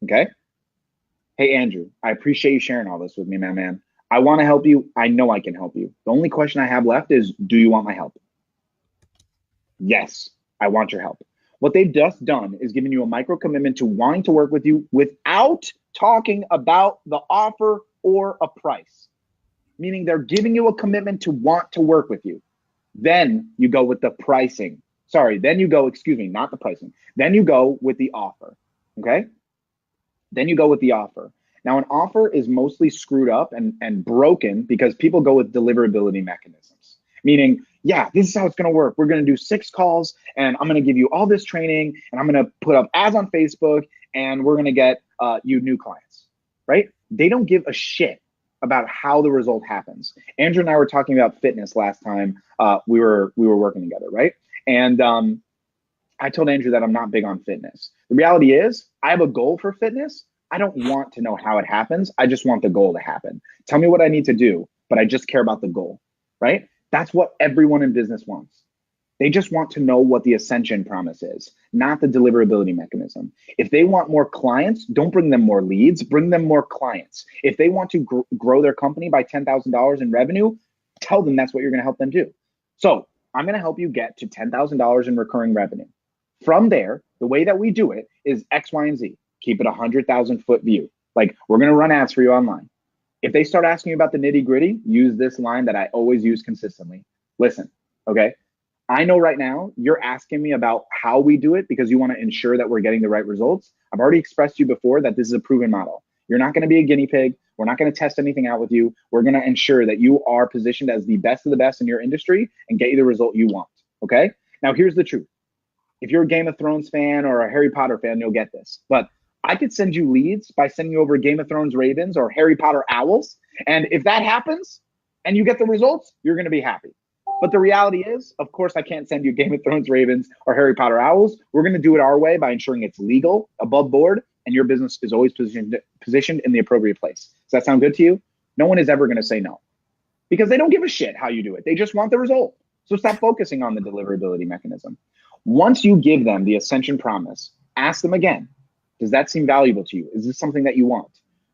S2: Okay? Hey, Andrew, I appreciate you sharing all this with me, my man. I want to help you. I know I can help you. The only question I have left is, do you want my help? Yes, I want your help. What they've just done is given you a micro commitment to wanting to work with you without talking about the offer or a price, meaning they're giving you a commitment to want to work with you. Then you go with the pricing. Sorry, then you go, excuse me, not the pricing. Then you go with the offer, okay? Then you go with the offer. Now, an offer is mostly screwed up and broken because people go with deliverability mechanisms, meaning, yeah, this is how it's going to work. We're going to do 6 calls and I'm going to give you all this training and I'm going to put up ads on Facebook and we're going to get you new clients, right? They don't give a shit about how the result happens. Andrew and I were talking about fitness last time we were working together, right? And I told Andrew that I'm not big on fitness. The reality is I have a goal for fitness. I don't want to know how it happens. I just want the goal to happen. Tell me what I need to do, but I just care about the goal, right? That's what everyone in business wants. They just want to know what the ascension promise is, not the deliverability mechanism. If they want more clients, don't bring them more leads, bring them more clients. If they want to grow their company by $10,000 in revenue, tell them that's what you're going to help them do. So I'm going to help you get to $10,000 in recurring revenue. From there, the way that we do it is X, Y, and Z. Keep it a 100,000 foot view. Like, we're going to run ads for you online. If they start asking you about the nitty gritty, use this line that I always use consistently. Listen, okay? I know right now you're asking me about how we do it because you want to ensure that we're getting the right results. I've already expressed to you before that this is a proven model. You're not going to be a guinea pig. We're not going to test anything out with you. We're going to ensure that you are positioned as the best of the best in your industry and get you the result you want, okay? Now, here's the truth. If you're a Game of Thrones fan or a Harry Potter fan, you'll get this. But I could send you leads by sending you over Game of Thrones Ravens or Harry Potter Owls. And if that happens and you get the results, you're going to be happy. But the reality is, of course, I can't send you Game of Thrones Ravens or Harry Potter Owls. We're going to do it our way by ensuring it's legal, above board, and your business is always positioned in the appropriate place. Does that sound good to you? No one is ever going to say no because they don't give a shit how you do it. They just want the result. So stop focusing on the deliverability mechanism. Once you give them the ascension promise, ask them again, does that seem valuable to you? Is this something that you want?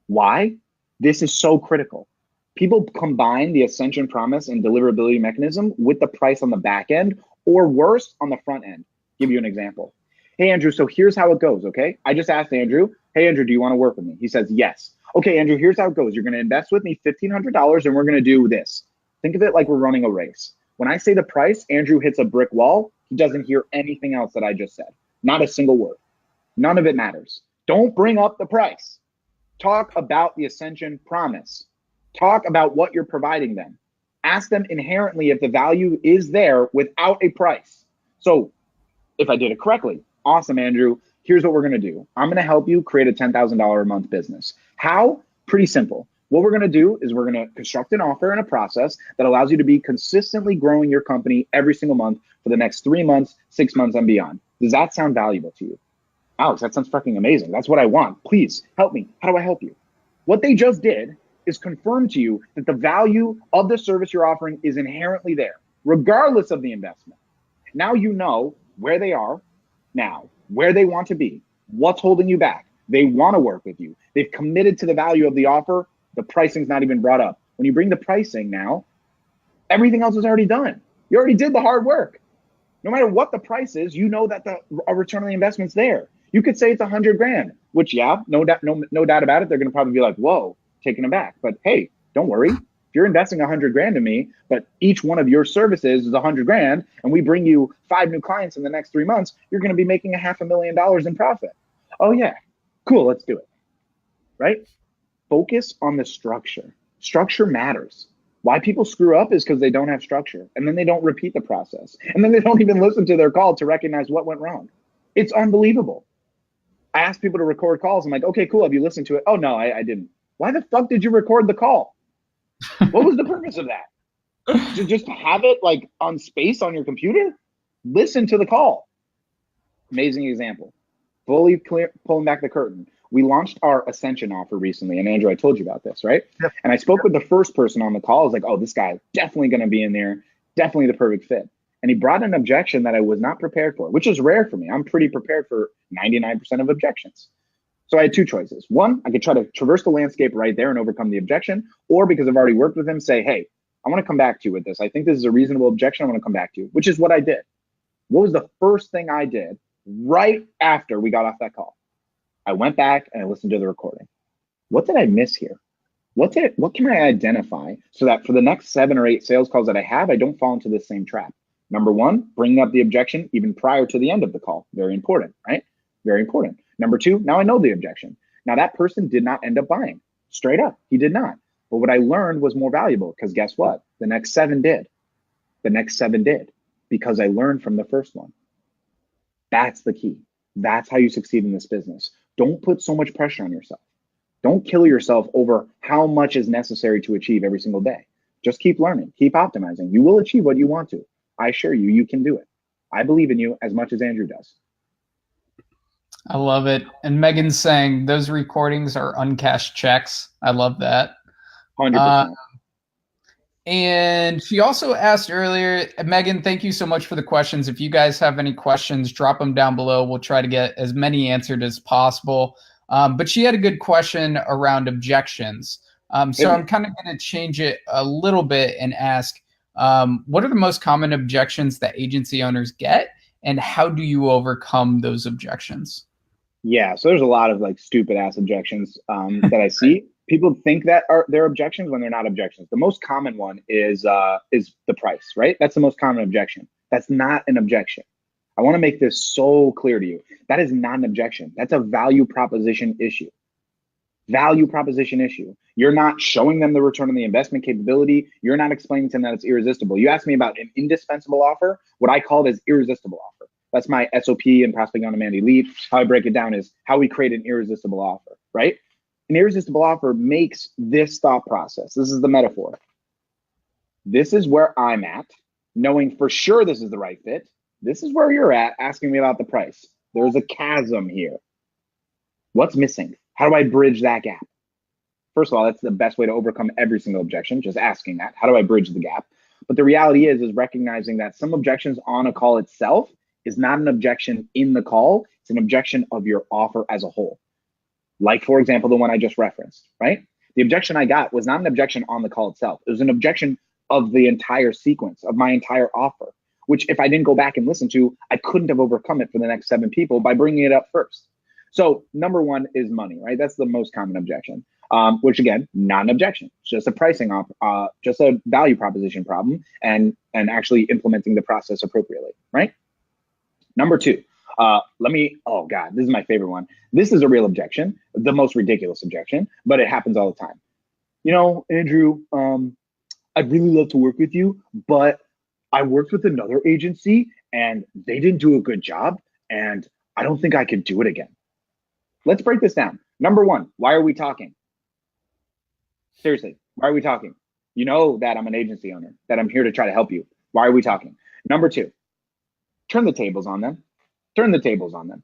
S2: Why? This is so critical. People combine the ascension promise and deliverability mechanism with the price on the back end, or worse, on the front end. Give you an example. Hey, Andrew, so here's how it goes, okay? I just asked Andrew, hey, Andrew, do you want to work with me? He says, yes. Okay, Andrew, here's how it goes. You're going to invest with me $1,500 and we're going to do this. Think of it like we're running a race. When I say the price, Andrew hits a brick wall. He doesn't hear anything else that I just said. Not a single word. None of it matters. Don't bring up the price. Talk about the ascension promise. Talk about what you're providing them. Ask them inherently if the value is there without a price. So if I did it correctly, awesome, Andrew, here's what we're going to do. I'm going to help you create a $10,000 a month business. How? Pretty simple. What we're going to do is we're going to construct an offer and a process that allows you to be consistently growing your company every single month for the next 3 months, 6 months, and beyond. Does that sound valuable to you? Alex, that sounds fucking amazing. That's what I want. Please help me. How do I help you? What they just did is confirm to you that the value of the service you're offering is inherently there, regardless of the investment. Now you know where they are now, where they want to be, what's holding you back. They want to work with you. They've committed to the value of the offer. The pricing's not even brought up. When you bring the pricing now, everything else is already done. You already did the hard work. No matter what the price is, you know that the return on the investment's there. You could say it's 100 grand, which, yeah, no doubt about it. They're going to probably be like, whoa, taken aback. But hey, don't worry. If you're investing 100 grand in me, but each one of your services is 100 grand, and we bring you 5 new clients in the next 3 months, you're going to be making $500,000 in profit. Oh yeah, cool, let's do it, right? Focus on the structure. Structure matters. Why people screw up is because they don't have structure, and then they don't repeat the process, and then they don't even listen to their call to recognize what went wrong. It's unbelievable. I ask people to record calls. I'm like, okay, cool. Have you listened to it? Oh, no, I didn't. Why the fuck did you record the call? What was the purpose of that? Just have it like on space on your computer? Listen to the call. Amazing example. Fully clear, pulling back the curtain. We launched our Ascension offer recently. And Andrew, I told you about this, right? Yep. And I spoke with the first person on the call. I was like, oh, this guy definitely going to be in there. Definitely the perfect fit. And he brought an objection that I was not prepared for, which is rare for me. I'm pretty prepared for 99% of objections. So I had 2 choices. One, I could try to traverse the landscape right there and overcome the objection, or because I've already worked with him, say, hey, I want to come back to you with this. I think this is a reasonable objection. I want to come back to you, which is what I did. What was the first thing I did Right after we got off that call, I went back and I listened to the recording. What did I miss here? What can I identify so that for the next 7 or 8 sales calls that I have, I don't fall into this same trap? Number one, bringing up the objection even prior to the end of the call. Very important, right? Very important. Number two, now I know the objection. Now that person did not end up buying. Straight up, he did not. But what I learned was more valuable because guess what? The next 7 did. The next 7 did because I learned from the first one. That's the key. That's how you succeed in this business. Don't put so much pressure on yourself. Don't kill yourself over how much is necessary to achieve every single day. Just keep learning, keep optimizing. You will achieve what you want to. I assure you, you can do it. I believe in you as much as Andrew does.
S1: I love it. And Megan's saying those recordings are uncashed checks. I love that.
S2: 100%.
S1: And she also asked earlier, Megan, thank you so much for the questions. If you guys have any questions, drop them down below. We'll try to get as many answered as possible. But she had a good question around objections. So I'm kind of going to change it a little bit and ask, what are the most common objections that agency owners get, and how do you overcome those objections?
S2: Yeah, so there's a lot of like stupid ass objections that I see. People think that are their objections when they're not objections. The most common one is the price, right? That's the most common objection. That's not an objection. I want to make this so clear to you. That is not an objection. That's a value proposition issue. Value proposition issue. You're not showing them the return on the investment capability. You're not explaining to them that it's irresistible. You asked me about an indispensable offer. What I call it is irresistible offer. That's my SOP in Prospecting on Demand Elite. How I break it down is how we create an irresistible offer, right? An irresistible offer makes this thought process. This is the metaphor. This is where I'm at, knowing for sure this is the right fit. This is where you're at, asking me about the price. There's a chasm here. What's missing? How do I bridge that gap? First of all, that's the best way to overcome every single objection, just asking that. How do I bridge the gap? But the reality is recognizing that some objections on a call itself is not an objection in the call. It's an objection of your offer as a whole. Like, for example, the one I just referenced, right? The objection I got was not an objection on the call itself. It was an objection of the entire sequence, of my entire offer, which if I didn't go back and listen to, I couldn't have overcome it for the next 7 people by bringing it up first. So number one is money, right? That's the most common objection, which again, not an objection. It's just a pricing, just a value proposition problem and actually implementing the process appropriately, right? Number two, oh God, this is my favorite one. This is a real objection, the most ridiculous objection, but it happens all the time. You know, Andrew, I'd really love to work with you, but I worked with another agency and they didn't do a good job and I don't think I could do it again. Let's break this down. Number one, why are we talking? Seriously, why are we talking? You know that I'm an agency owner, that I'm here to try to help you. Why are we talking? Number two, turn the tables on them. Turn the tables on them.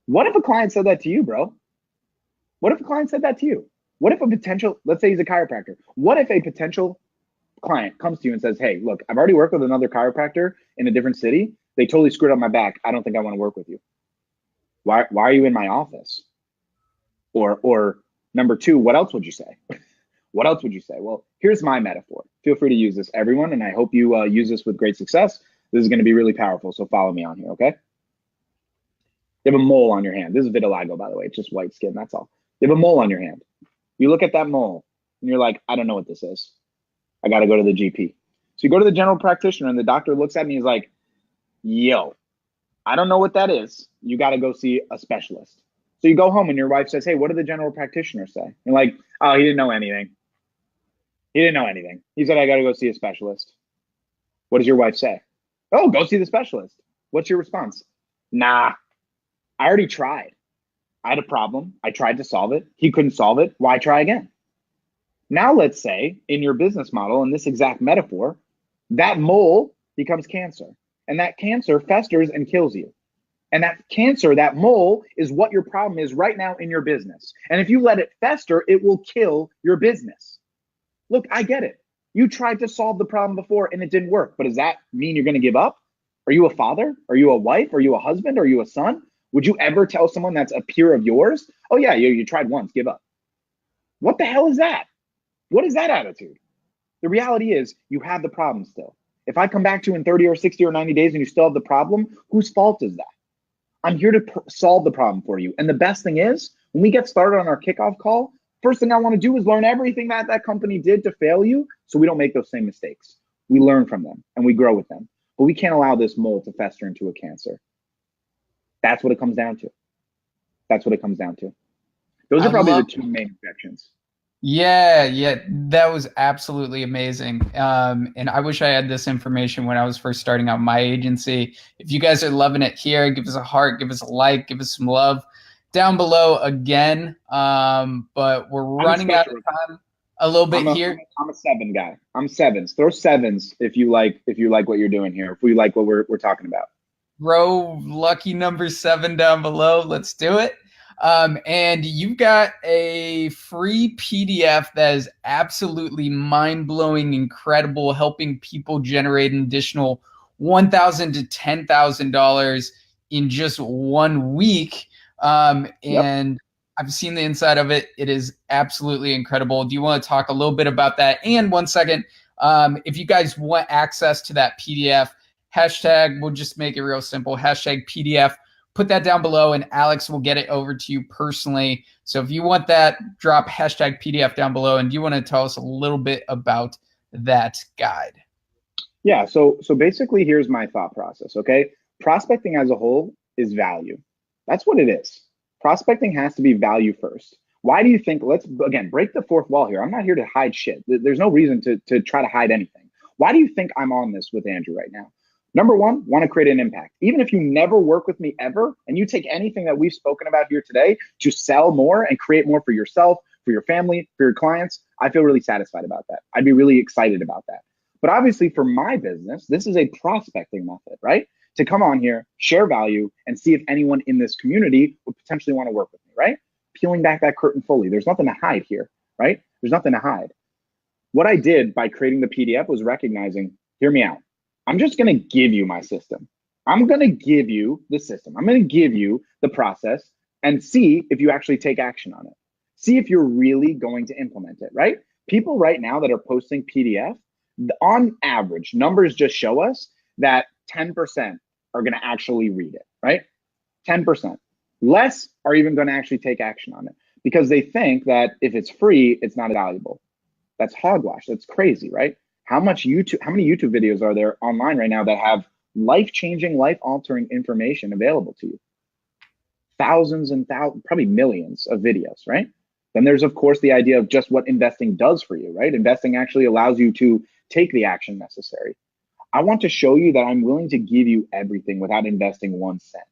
S2: What if a client said that to you, bro? What if a client said that to you? What if a potential, let's say he's a chiropractor. What if a potential client comes to you and says, hey, look, I've already worked with another chiropractor in a different city. They totally screwed up my back. I don't think I want to work with you. Why are you in my office? Or number two, what else would you say? What else would you say? Well, here's my metaphor. Feel free to use this, everyone, and I hope you use this with great success. This is going to be really powerful, so follow me on here, okay? You have a mole on your hand. This is vitiligo, by the way. It's just white skin, that's all. You have a mole on your hand. You look at that mole, and you're like, I don't know what this is. I got to go to the GP. So you go to the general practitioner, and the doctor looks at me and he's like, yo, I don't know what that is. You got to go see a specialist. So you go home and your wife says, hey, what did the general practitioner say? You're like, oh, he didn't know anything. He didn't know anything. He said, I got to go see a specialist. What does your wife say? Oh, go see the specialist. What's your response? Nah, I already tried. I had a problem. I tried to solve it. He couldn't solve it. Why try again? Now let's say in your business model, in this exact metaphor, that mole becomes cancer. And that cancer festers and kills you. And that cancer, that mole, is what your problem is right now in your business. And if you let it fester, it will kill your business. Look, I get it. You tried to solve the problem before and it didn't work. But does that mean you're going to give up? Are you a father? Are you a wife? Are you a husband? Are you a son? Would you ever tell someone that's a peer of yours, oh yeah, you tried once, give up? What the hell is that? What is that attitude? The reality is you have the problem still. If I come back to you in 30 or 60 or 90 days and you still have the problem, whose fault is that? I'm here to solve the problem for you. And the best thing is, when we get started on our kickoff call, first thing I want to do is learn everything that that company did to fail you so we don't make those same mistakes. We learn from them and we grow with them. But we can't allow this mold to fester into a cancer. That's what it comes down to. That's what it comes down to. Those are probably the two main objections.
S1: Yeah, that was absolutely amazing. And I wish I had this information when I was first starting out my agency. If you guys are loving it here, give us a heart, give us a like, give us some love down below again. But we're running out of time a little bit here.
S2: I'm a 7 guy. I'm 7s. Throw 7s if you like what you're doing here. If we like what we're talking about.
S1: Throw lucky number 7 down below. Let's do it. And you've got a free PDF that is absolutely mind-blowing, incredible, helping people generate an additional $1,000 to $10,000 in just 1 week. And I've seen the inside of it. It is absolutely incredible. Do you want to talk a little bit about that? And 1 second, if you guys want access to that PDF, hashtag, we'll just make it real simple, hashtag PDF. Put that down below and Alex will get it over to you personally. So if you want that, drop hashtag PDF down below. And do you want to tell us a little bit about that guide?
S2: Yeah, so basically here's my thought process, okay? Prospecting as a whole is value. That's what it is. Prospecting has to be value first. Why do you think, let's, again, break the fourth wall here. I'm not here to hide shit. There's no reason to try to hide anything. Why do you think I'm on this with Andrew right now? Number one, want to create an impact. Even if you never work with me ever, and you take anything that we've spoken about here today to sell more and create more for yourself, for your family, for your clients, I feel really satisfied about that. I'd be really excited about that. But obviously for my business, this is a prospecting method, right? To come on here, share value, and see if anyone in this community would potentially want to work with me, right? Peeling back that curtain fully. There's nothing to hide here, right? There's nothing to hide. What I did by creating the PDF was recognizing, hear me out. I'm just going to give you my system. I'm going to give you the system. I'm going to give you the process and see if you actually take action on it. See if you're really going to implement it, right? People right now that are posting PDF, on average, numbers just show us that 10% are going to actually read it, right? 10%. Less are even going to actually take action on it because they think that if it's free, it's not valuable. That's hogwash. That's crazy, right? How many YouTube videos are there online right now that have life-changing, life-altering information available to you? Thousands and thousands, probably millions of videos, right? Then there's, of course, the idea of just what investing does for you, right? Investing actually allows you to take the action necessary. I want to show you that I'm willing to give you everything without investing 1 cent.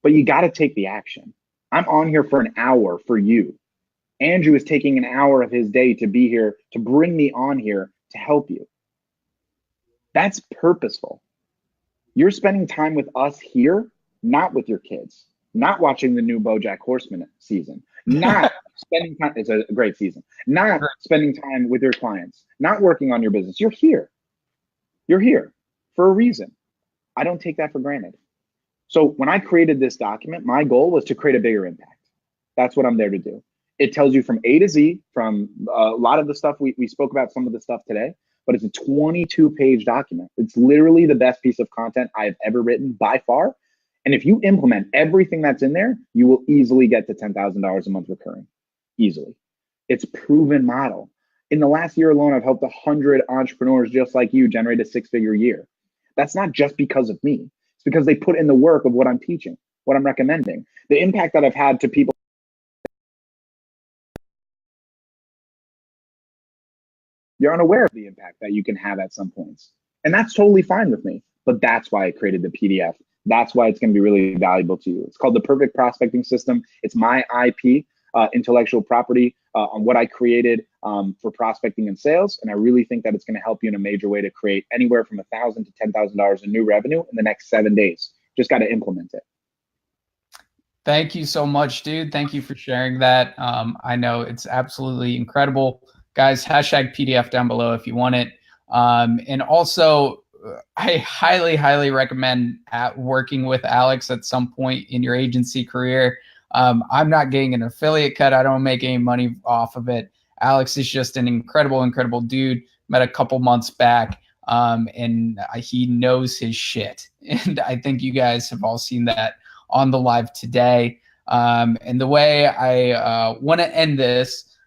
S2: But you got to take the action. I'm on here for an hour for you. Andrew is taking an hour of his day to be here, to bring me on here to help you. That's purposeful. You're spending time with us here, not with your kids, not watching the new BoJack Horseman season, not spending time, it's a great season, not spending time with your clients, not working on your business. You're here. You're here for a reason. I don't take that for granted. So when I created this document, my goal was to create a bigger impact. That's what I'm there to do. It tells you from A to Z, from a lot of the stuff we spoke about, some of the stuff today, but it's a 22-page document. It's literally the best piece of content I've ever written by far. And if you implement everything that's in there, you will easily get to $10,000 a month recurring, easily. It's a proven model. In the last year alone, I've helped 100 entrepreneurs just like you generate a 6-figure year. That's not just because of me. It's because they put in the work of what I'm teaching, what I'm recommending, the impact that I've had to people. You're unaware of the impact that you can have at some points. And that's totally fine with me. But that's why I created the PDF. That's why it's going to be really valuable to you. It's called the Perfect Prospecting System. It's my IP, intellectual property on what I created for prospecting and sales. And I really think that it's going to help you in a major way to create anywhere from $1,000 to $10,000 in new revenue in the next 7 days. Just got to implement it.
S1: Thank you so much, dude. Thank you for sharing that. I know it's absolutely incredible. Guys, hashtag PDF down below if you want it. And also, I highly, highly recommend working with Alex at some point in your agency career. I'm not getting an affiliate cut. I don't make any money off of it. Alex is just an incredible, incredible dude. Met a couple months back, and he knows his shit. And I think you guys have all seen that on the live today. And the way I want to end this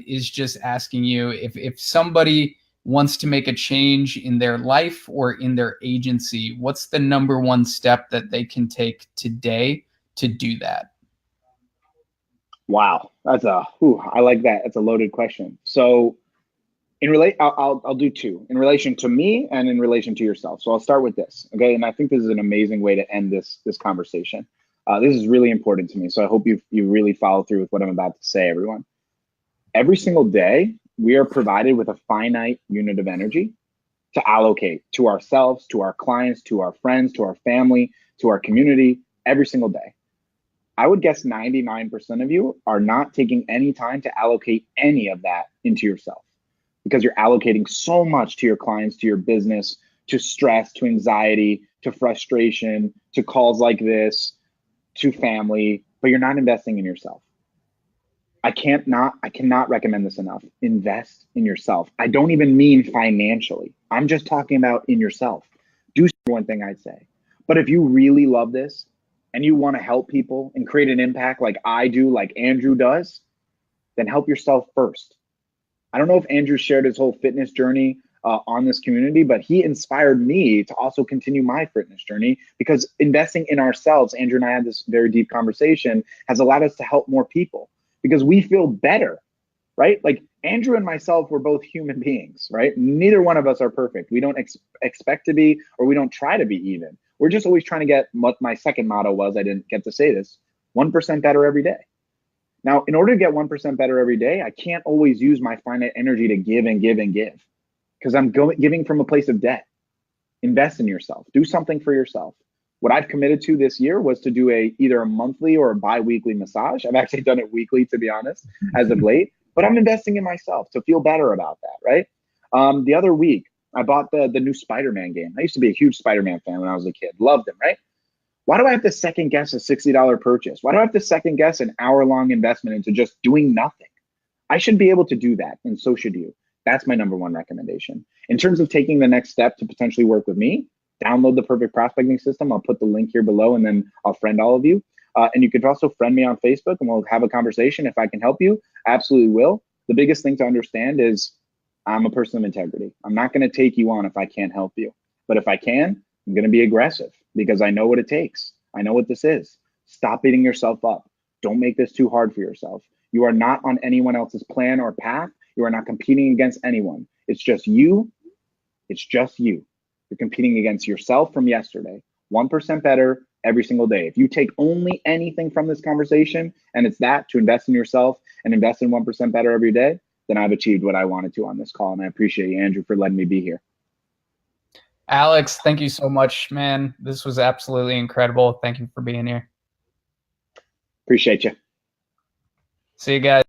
S1: is just asking you if somebody wants to make a change in their life or in their agency, what's the number one step that they can take today to do that?
S2: Wow, that's I like that. That's a loaded question. So I'll do two in relation to me and in relation to yourself. So I'll start with this, okay? And I think this is an amazing way to end this conversation. This is really important to me, so I hope you really follow through with what I'm about to say, everyone. Every single day, we are provided with a finite unit of energy to allocate to ourselves, to our clients, to our friends, to our family, to our community, every single day. I would guess 99% of you are not taking any time to allocate any of that into yourself, because you're allocating so much to your clients, to your business, to stress, to anxiety, to frustration, to calls like this, to family, but you're not investing in yourself. I cannot recommend this enough. Invest in yourself. I don't even mean financially. I'm just talking about in yourself. Do one thing I'd say. But if you really love this and you want to help people and create an impact like I do, like Andrew does, then help yourself first. I don't know if Andrew shared his whole fitness journey on this community, but he inspired me to also continue my fitness journey, because investing in ourselves, Andrew and I had this very deep conversation, has allowed us to help more people because we feel better, right? Like Andrew and myself, we're both human beings, right? Neither one of us are perfect. We don't expect to be, or we don't try to be even. We're just always trying to get, what my second motto was, I didn't get to say this, 1% better every day. Now, in order to get 1% better every day, I can't always use my finite energy to give and give and give, because I'm giving from a place of debt. Invest in yourself. Do something for yourself. What I've committed to this year was to do either a monthly or a bi-weekly massage. I've actually done it weekly, to be honest, as of late, but I'm investing in myself to feel better about that, right? The other week, I bought the new Spider-Man game. I used to be a huge Spider-Man fan when I was a kid. Loved him, right? Why do I have to second guess a $60 purchase? Why do I have to second guess an hour-long investment into just doing nothing? I should be able to do that, and so should you. That's my number one recommendation. In terms of taking the next step to potentially work with me, download the Perfect Prospecting System. I'll put the link here below, and then I'll friend all of you. And you could also friend me on Facebook, and we'll have a conversation. If I can help you, absolutely will. The biggest thing to understand is I'm a person of integrity. I'm not going to take you on if I can't help you. But if I can, I'm going to be aggressive, because I know what it takes. I know what this is. Stop beating yourself up. Don't make this too hard for yourself. You are not on anyone else's plan or path. You are not competing against anyone. It's just you. It's just you. You're competing against yourself from yesterday. 1% better every single day. If you take only anything from this conversation, and it's that, to invest in yourself and invest in 1% better every day, then I've achieved what I wanted to on this call. And I appreciate you, Andrew, for letting me be here.
S1: Alex, thank you so much, man. This was absolutely incredible. Thank you for being here.
S2: Appreciate you.
S1: See you guys.